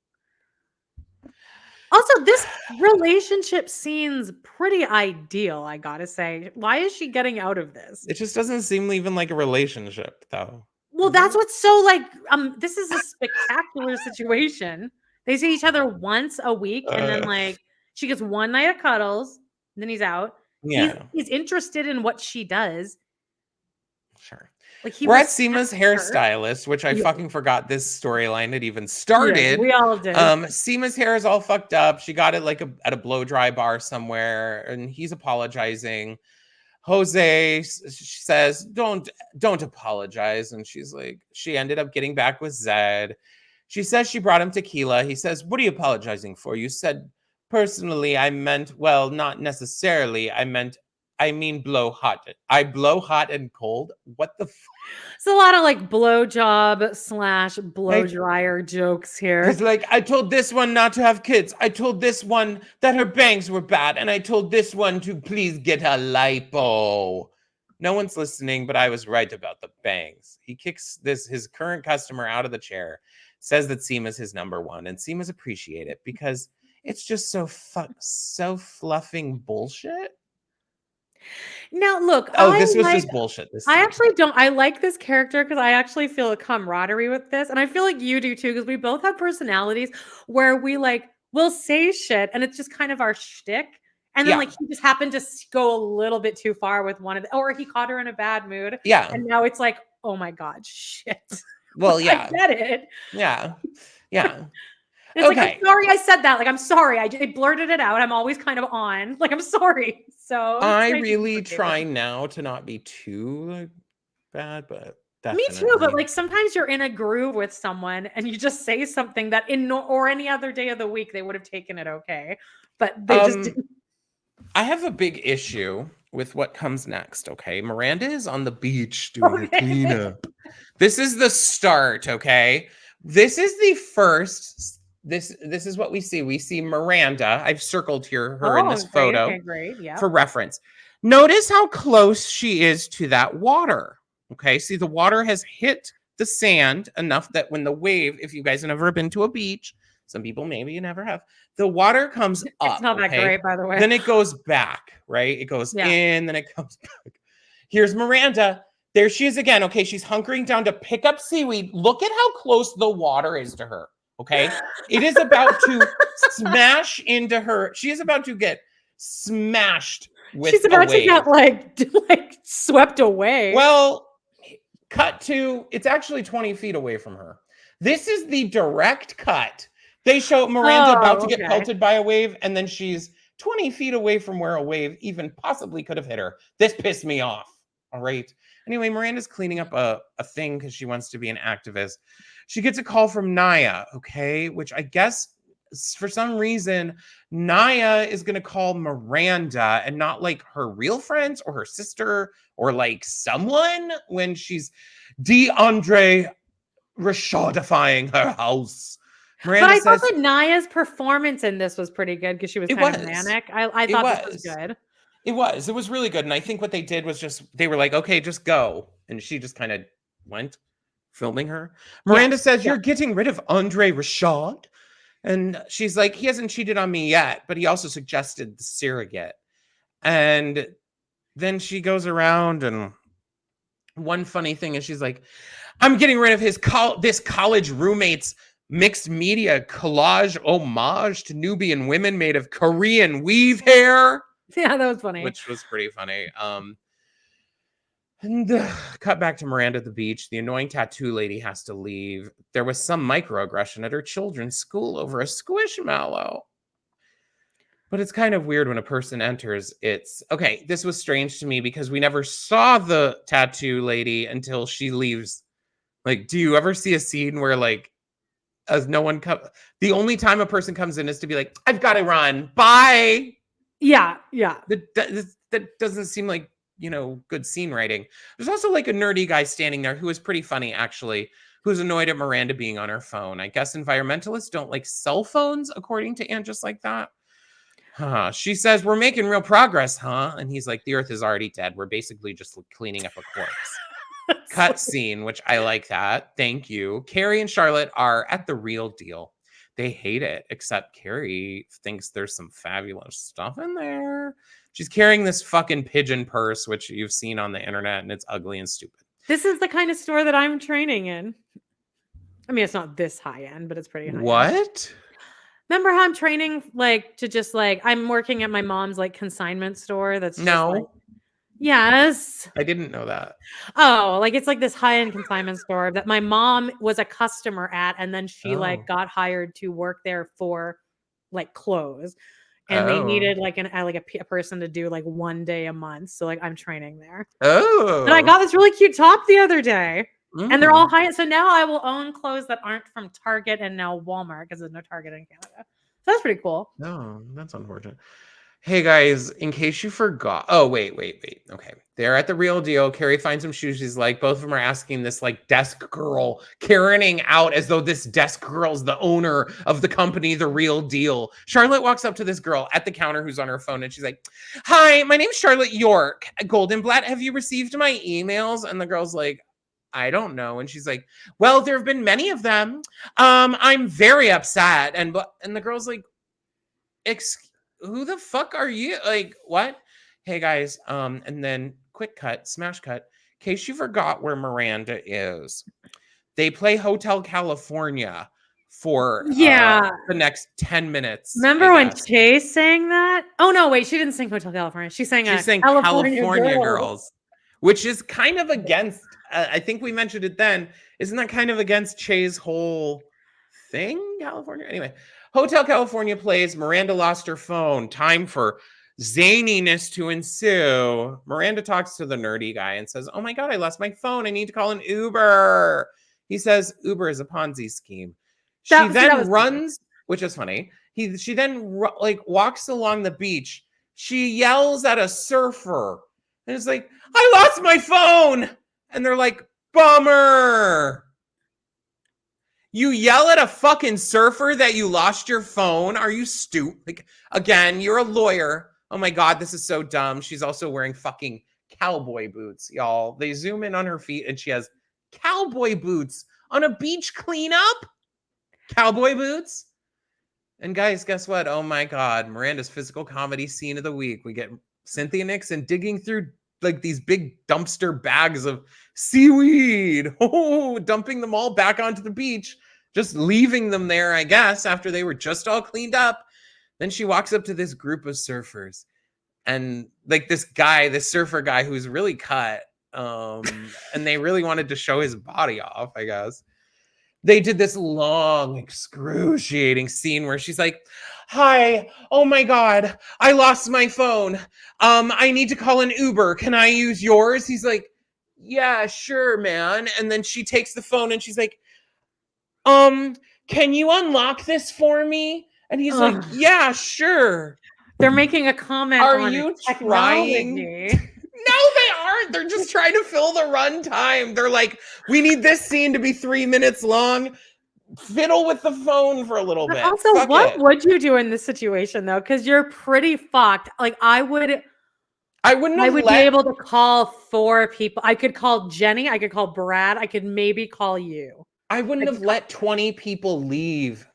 Also, this relationship seems pretty ideal, I gotta say. Why is she getting out of this? It just doesn't seem even like a relationship, though. Well, that's what's so like, this is a spectacular situation. They see each other once a week, and then like she gets one night of cuddles, and then he's out. Yeah. He's interested in what she does. Sure. Like he We're at respects Seema's her. hairstylist, which I Yeah. fucking forgot this storyline had even Yeah, started. we all did. Seema's hair is all fucked up. She got it like at a blow dry bar somewhere, and he's apologizing. Jose says, "Don't apologize," and she's like, she ended up getting back with Zed. She says she brought him tequila. He says, "What are you apologizing for?" You said, "Personally, I meant, well, not necessarily. I mean blow hot. I blow hot and cold." What the It's a lot of like blowjob / blow like? dryer jokes here. Because like I told this one not to have kids. I told this one that her bangs were bad, and I told this one to please get a lipo. No one's listening, but I was right about the bangs. He kicks his current customer out of the chair, says that Seema's his number one, and Seema's appreciate it because it's just so fluffing bullshit. Now, look, Oh, this was just bullshit. This I scene. actually don't. I like this character because I actually feel a camaraderie with this, and I feel like you do too because we both have personalities where we'll say shit, and it's just kind of our shtick. And then Yeah. like he just happened to go a little bit too far with one of the, or he caught her in a bad mood. Yeah. And now it's like, oh my God, shit. Well, yeah. I get it. Yeah. Yeah. It's like, I'm sorry I said that. Like, I'm sorry. I blurted it out. I'm always kind of on. Like, I'm sorry. So I really try now to not be too like, bad, but definitely. Me too. But like sometimes you're in a groove with someone and you just say something that or any other day of the week they would have taken it okay, but they just didn't. I have a big issue with what comes next. Okay, Miranda is on the beach doing her cleanup. This is the start. Okay, this is the first. This is what we see. We see Miranda. I've circled her in this photo. Okay, great. Yeah. For reference. Notice how close she is to that water. Okay, see the water has hit the sand enough that when the wave, if you guys have never been to a beach, Some people maybe never have. The water comes It's up, not that okay? great, by the way. Then it goes back, right? It goes Yeah. in, then it comes back. Here's Miranda. There she is again. Okay, she's hunkering down to pick up seaweed. Look at how close the water is to her. Okay, it is about to smash into her. She is about to get smashed with She's a about to wave. get like swept away. Well, cut to, it's actually 20 feet away from her. This is the direct cut. They show Miranda about to get okay. pelted by a wave, and then she's 20 feet away from where a wave even possibly could have hit her. This pissed me off. All right. Anyway, Miranda's cleaning up a thing because she wants to be an activist. She gets a call from Naya, okay, which I guess for some reason Naya is going to call Miranda and not like her real friends or her sister or like someone when she's DeAndre Rashadifying her house. Miranda But I thought says that Naya's performance in this was pretty good because she was it kind of was. manic. I It thought this was was. good. It was. It was really good. And I think what they did was just they were like, okay, just go. And she just kind of went filming her. Yeah. Miranda says, Yeah. you're getting rid of Andre Rashad. And she's like, he hasn't cheated on me yet, but he also suggested the surrogate. And then she goes around, and one funny thing is she's like, I'm getting rid of his this college roommate's mixed media collage homage to Nubian women made of Korean weave hair. Yeah, that was funny. Which was pretty funny. And cut back to Miranda at the beach. The annoying tattoo lady has to leave. There was some microaggression at her children's school over a squishmallow. But it's kind of weird when a person enters. It's okay. This was strange to me because we never saw the tattoo lady until she leaves. Like, do you ever see a scene where like as no one comes, the only time a person comes in is to be like, I've got to run. Bye. Yeah, yeah. That doesn't seem like, good scene writing. There's also like a nerdy guy standing there who is pretty funny, actually, who's annoyed at Miranda being on her phone. I guess environmentalists don't like cell phones, according to Anne, just like that. She says, we're making real progress, huh? And he's like, the earth is already dead. We're basically just cleaning up a corpse. Cut scene, which I like that. Thank you. Carrie and Charlotte are at the real deal. They hate it, except Carrie thinks there's some fabulous stuff in there. She's carrying this fucking pigeon purse, which you've seen on the internet, and it's ugly and stupid. This is the kind of store that I'm training in. I mean, it's not this high end, but it's pretty high end. What? Remember how I'm training like to just like I'm working at my mom's like consignment store that's just like yes. I didn't know that. Oh, like it's like this high-end consignment store that my mom was a customer at, and then she like got hired to work there for like clothes. And they needed like a person to do like 1 day a month. So like I'm training there. But I got this really cute top the other day. And they're all high. So now I will own clothes that aren't from Target and now Walmart because there's no Target in Canada. So that's pretty cool. No, that's unfortunate. Hey guys, in case you forgot. Oh, wait. Okay. They're at the real deal. Carrie finds some shoes. She's like, both of them are asking this like desk girl, Karening out as though this desk girl's the owner of the company, the real deal. Charlotte walks up to this girl at the counter who's on her phone and she's like, hi, my name's Charlotte York Goldenblatt. Have you received my emails? And the girl's like, I don't know. And she's like, well, there have been many of them. I'm very upset. And the girl's like, who the fuck are you? Like, what? Hey guys, and then quick cut, smash cut. In case you forgot where Miranda is, they play Hotel California for the next 10 minutes. Remember when Chase sang that? Oh no, wait, she didn't sing Hotel California. She sang California Girls, which is kind of against. I think we mentioned it then. Isn't that kind of against Che's whole thing? California, anyway. Hotel California plays. Miranda lost her phone. Time for zaniness to ensue. Miranda talks to the nerdy guy and says, oh my God, I lost my phone. I need to call an Uber. He says Uber is a Ponzi scheme. She then runs, which is funny. She then walks along the beach. She yells at a surfer and it's like, I lost my phone. And they're like, bummer. You yell at a fucking surfer that you lost your phone? Are you stupid? Like, again, you're a lawyer. Oh my God, this is so dumb. She's also wearing fucking cowboy boots, y'all. They zoom in on her feet and she has cowboy boots on a beach cleanup. Cowboy boots. And guys, guess what? Oh my God. Miranda's physical comedy scene of the week. We get Cynthia Nixon digging through like these big dumpster bags of seaweed, oh, dumping them all back onto the beach, just leaving them there, I guess, after they were just all cleaned up. Then she walks up to this group of surfers and like this guy, this surfer guy who's really cut. And they really wanted to show his body off, I guess. They did this long, excruciating scene where she's like, "Hi, oh my God, I lost my phone. I need to call an Uber. Can I use yours?" He's like, "Yeah, sure, man." And then she takes the phone and she's like, um, "Can you unlock this for me?" And he's like, Ugh. "Yeah, sure." They're making a comment Are on you trying? No, technology. they aren't. They're just trying to fill the runtime. They're like, "We need this scene to be 3 minutes long. Fiddle with the phone for a little But bit. also, Fuck what it." would you do in this situation though? Because you're pretty fucked. Like I wouldn't I have would be let able to call 4 people. I could call Jenny, I could call Brad, I could maybe call you. I wouldn't I have could call let 20 people leave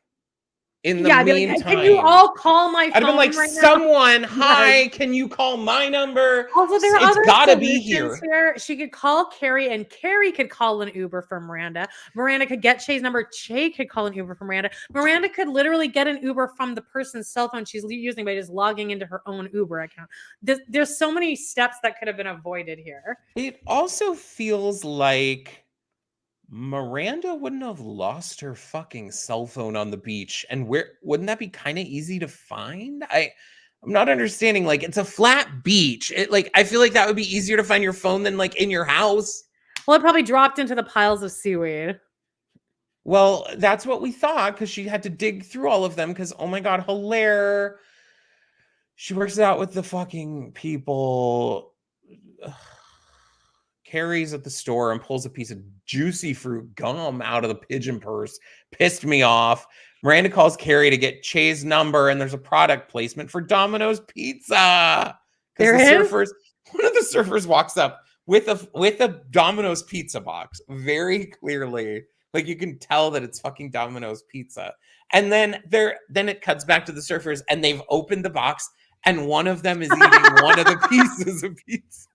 in the Yeah, I'd be like, "Hey, can you meantime. all call my I'd have been like, phone right now?" "Someone, Yes. hi, can you call my number? Also, there are It's other gotta be solutions here." here. She could call Carrie, and Carrie could call an Uber for Miranda. Miranda could get Che's number. Che could call an Uber for Miranda. Miranda could literally get an Uber from the person's cell phone she's using by just logging into her own Uber account. There's so many steps that could have been avoided here. It also feels like Miranda wouldn't have lost her fucking cell phone on the beach. And where wouldn't that be kind of easy to find? I'm not understanding. Like, it's a flat beach. It like I feel like that would be easier to find your phone than like in your house. Well, it probably dropped into the piles of seaweed. Well, that's what we thought because she had to dig through all of them because oh my god, hilarious. She works it out with the fucking people. Carrie's at the store and pulls a piece of juicy fruit gum out of the pigeon purse. Pissed me off. Miranda calls Carrie to get Che's number, and there's a product placement for Domino's Pizza. Because There the is? surfers, one of the surfers walks up with a Domino's pizza box, very clearly. Like you can tell that it's fucking Domino's pizza. And then it cuts back to the surfers, and they've opened the box, and one of them is eating one of the pieces of pizza.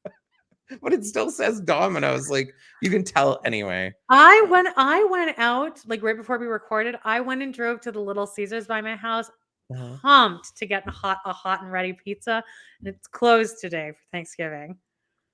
But it still says Domino's. Like you can tell anyway. I went out like right before we recorded. I went and drove to the Little Caesars by my house, Uh-huh. pumped to get a hot and ready pizza, and it's closed today for Thanksgiving.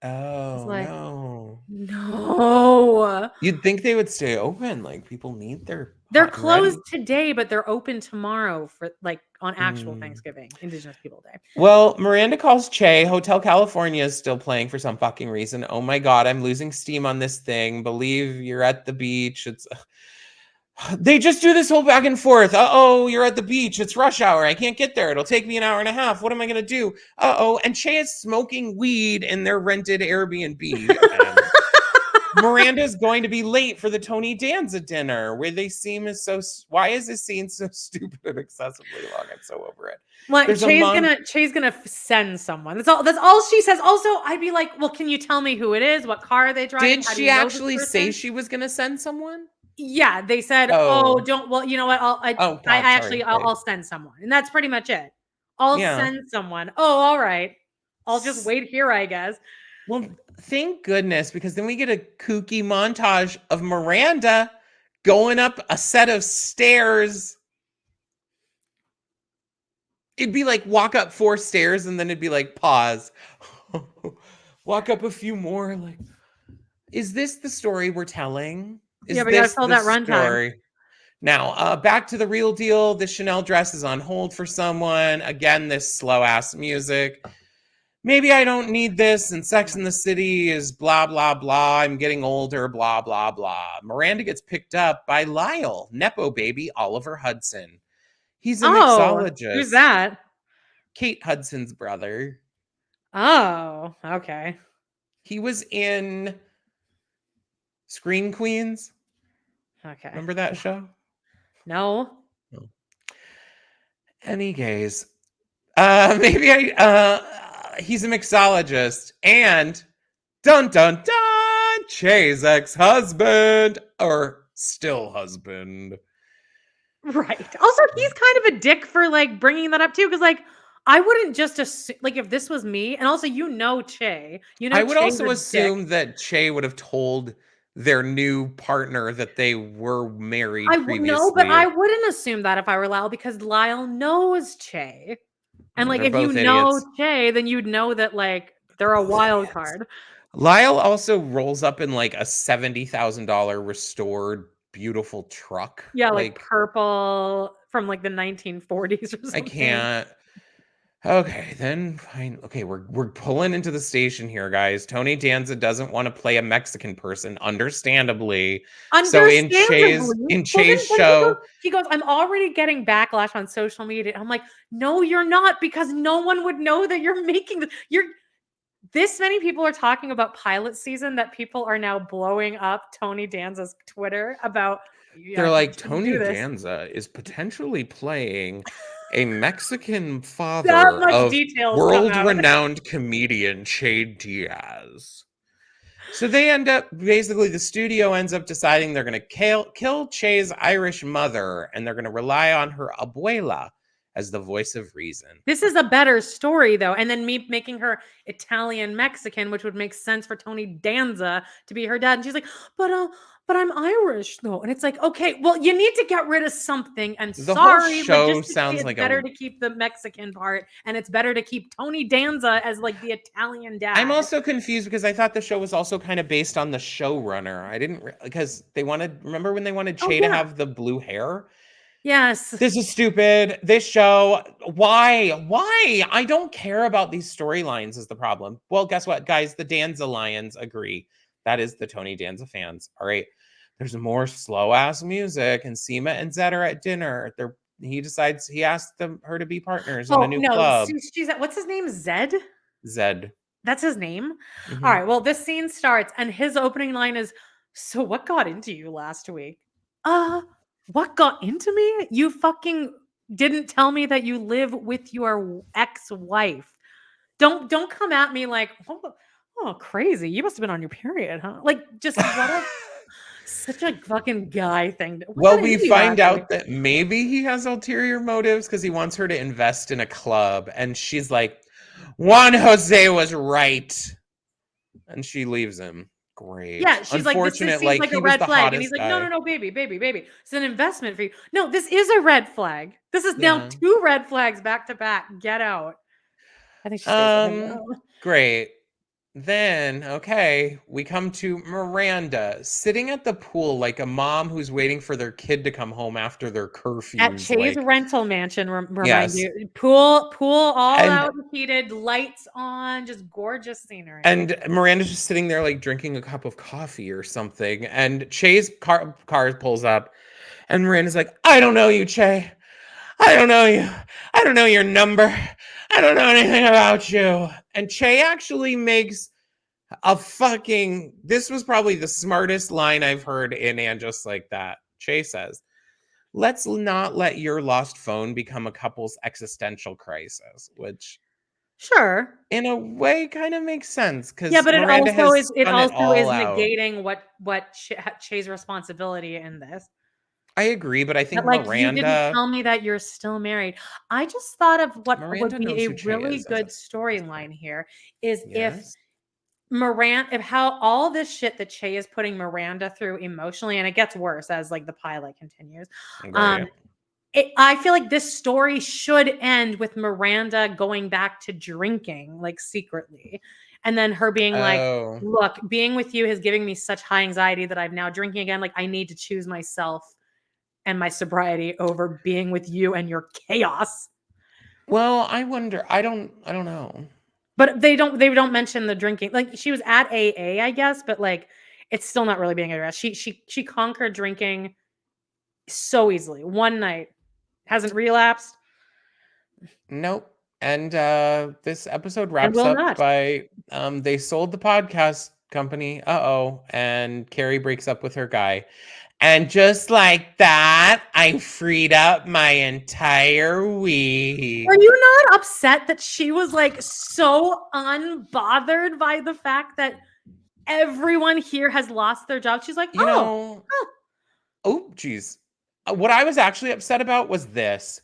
It's Oh like, no. no. You'd think they would stay open. Like people need their They're hot and closed ready. today, but they're open tomorrow for like on actual Mm. Thanksgiving, Indigenous People Day. Well, Miranda calls Che. Hotel California is still playing for some fucking reason. Oh my god, I'm losing steam on this thing. Believe you're at the beach. It's they just do this whole back and forth. Uh-oh, you're at the beach. It's rush hour. I can't get there. It'll take me an hour and a half. What am I gonna do? Uh-oh. And Che is smoking weed in their rented Airbnb. And Miranda's going to be late for the Tony Danza dinner, where they seem as so. Why is this scene so stupid and excessively long? I'm so over it. Well, There's a Che's gonna send someone. That's all she says. Also, I'd be like, well, can you tell me who it is? What car are they driving? Did How do she you know this actually say person? she was going to send someone? Yeah, they said, "Oh, Oh, don't." Well, you know what? oh I God, actually, sorry. Right. I'll send someone, and that's pretty much it. I'll Yeah. send someone. Oh, all right. I'll just wait here, I guess. Well, thank goodness, because then we get a kooky montage of Miranda going up a set of stairs. It'd be like walk up 4 stairs and then it'd be like pause. Walk up a few more. Like, is this the story we're telling? Yeah, Is we gotta this fill the that runtime. story? Now, back to the real deal. The Chanel dress is on hold for someone. Again, this slow ass music. Maybe I don't need this, and Sex in the City is blah, blah, blah. I'm getting older, blah, blah, blah. Miranda gets picked up by Lyle, Nepo baby Oliver Hudson. He's a Oh, who's mixologist. that? Kate Hudson's brother. Oh, okay. He was in Screen Queens. Okay. Remember that show? No. No. Any gays. Maybe he's a mixologist and dun dun dun Che's ex-husband or still husband. Right. Also, he's kind of a dick for, like, bringing that up too, because, like, I wouldn't just like, if this was me and also Che. I would Che's also a dick. assume that Che would have told their new partner that they were married I would no, but previously. I wouldn't assume that if I were Lyle because Lyle knows Che. And, like, They're if you both know idiots. Che, then you'd know that, like, they're a Both wild idiots. card. Lyle also rolls up in like a $70,000 restored beautiful truck. Yeah, like Like, purple from, like, the 1940s or I something. can't. Okay, then fine. Okay, we're pulling into the station here, guys. Tony Danza doesn't want to play a Mexican person, understandably. So Understandably. in Well, Che's then show, he goes, "I'm already getting backlash on social media." I'm like, "No, you're not, because no one would know that you're making you're this many people are talking about pilot season that people are now blowing up Tony Danza's Twitter about, they're yeah, you like, shouldn't Tony do this." Danza is potentially playing a Mexican That father much of details come out. world-renowned comedian Che Diaz. So they end up basically the studio ends up deciding they're going to kill Che's Irish mother and they're going to rely on her abuela as the voice of reason. This is a better story though, and then me making her Italian Mexican, which would make sense for Tony Danza to be her dad. And she's like, but I'm Irish though." And it's like, okay, well, you need to get rid of something. And The whole sorry, show logistically, sounds it's like better a to keep the Mexican part, and it's better to keep Tony Danza as like the Italian I'm dad. also confused because I thought the show was also kind of based on the showrunner. I didn't because they wanted remember when they wanted Oh Che to yeah. have the blue hair? Yes. This is stupid. This show, why? Why? I don't care about these storylines is the problem. Well, guess what, guys? The Danza Lions agree. That is the Tony Danza fans. All right. There's more slow ass music, and Seema and Zed are at dinner. He decides he asked her to be partners in a Oh new no, club. she's what's his name? Zed? Zed. That's his name? All Hmm. right, well, this scene starts and his opening line is, "So what got into you last week?" Uh, what got into me? You fucking didn't tell me that you live with your ex-wife. Don't come at me like, oh, crazy. You must have been on your period, huh?" Like, just what a such a fucking guy thing. What Well, got we into you find last week? out that maybe he has ulterior motives because he wants her to invest in a club. And she's like, Juan Jose was right. And she leaves him. Great. Yeah, she's like, "This Unfortunate, seems like like a he was red the flag," and he's hottest like, "No, no, guy. no, baby, baby, baby. It's an investment for you." No, this is a red flag. This is now Yeah. 2 red flags back to back. Get out. I think she stays with him Um, though. great. Then, okay, we come to Miranda sitting at the pool like a mom who's waiting for their kid to come home after their At curfews. Che's Like, rental mansion, remind yes. you. Pool all And out heated, lights on, just gorgeous scenery. And Miranda's just sitting there, like, drinking a cup of coffee or something, and Che's car pulls up, and Miranda's like, "I don't know you, Che. I don't know you. I don't know your number. I don't know anything about you." And Che actually makes a fucking this was probably the smartest line I've heard in And Just Like That. Che says, "Let's not let your lost phone become a couple's existential crisis," which Sure. in a way kind of makes sense Yeah, because but Miranda has it spun it also is all out. negating what Che's responsibility in this. I agree, but I That, think like, "You didn't tell me that you're still married." I just thought of what would Miranda be knows a who Che really is good at this point. storyline here is Yes, if how all this shit that Che is putting Miranda through emotionally, and it gets worse as, like, the pilot continues. Um, great. I feel like this story should end with Miranda going back to drinking, like, secretly, and then her being like, Oh, "Look, being with you is giving me such high anxiety that I'm now drinking again. Like, I need to choose myself and my sobriety over being with you and your chaos." well, I wonder. I don't know. But they don't mention the drinking. Like, she was at AA, I guess, but, like, it's still not really being addressed. She conquered drinking so easily. One night. Hasn't relapsed Nope. And this episode and wraps will up not. by they sold the podcast company. Uh-oh. And Carrie breaks up with her guy. And just like that, I freed up my entire week. Are you not upset that she was, like, so unbothered by the fact that everyone here has lost their job? She's like, You "Oh, know, huh." oh, geez. what I was actually upset about was this.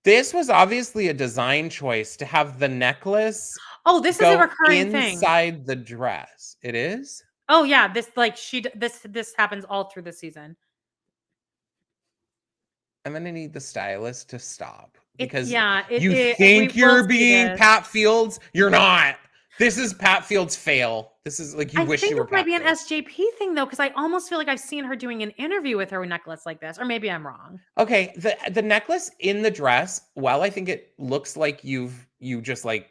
This was obviously a design choice to have the necklace Oh, this is a go recurring thing. inside the dress. It is? Oh yeah, this like this happens all through the season. I'm gonna need the stylist to stop It because yeah, you we think will you're see being this. Pat Fields. You're not. This is Pat Fields' fail. This is like you I wish think you were this might Pat be an Fields. SJP thing though, because I almost feel like I've seen her doing an interview with her necklace like this, or maybe I'm wrong. Okay, the necklace in the dress, while I think it looks like you just like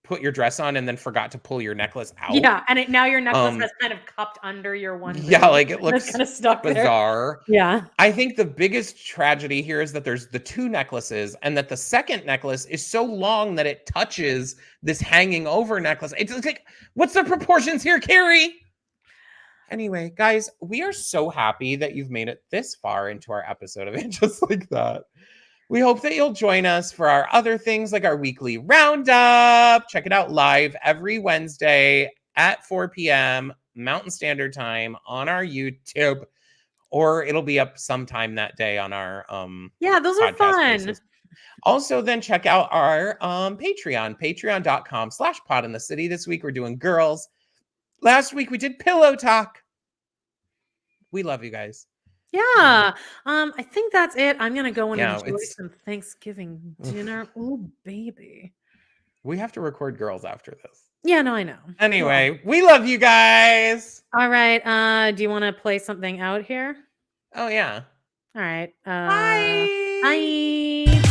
put your dress on and then forgot to pull your necklace out. Yeah, and now your necklace Um has kind of cupped under your one yeah, boob. like it That's looks kind of stuck there. bizarre. Yeah. I think the biggest tragedy here is that there's the two necklaces and that the second necklace is so long that it touches this hanging over necklace. It's like, what's the proportions here, Carrie? Anyway, guys, we are so happy that you've made it this far into our episode of It Just Like That. We hope that you'll join us for our other things like our weekly roundup. Check it out live every Wednesday at 4 p.m. Mountain Standard Time on our YouTube, or it'll be up sometime that day on our Yeah, those are podcast fun. places. Also, then check out our Patreon, patreon.com/pod in the city. This week we're doing girls. Last week we did pillow talk. We love you guys. Yeah. I think that's it. I'm gonna go and Yeah, enjoy it's some Thanksgiving dinner. Oh, baby. we have to record girls after this. Yeah, no, I know. Well, Anyway, we love you guys. all right. Do you want to play something out here? Oh yeah. All right. Bye. Bye.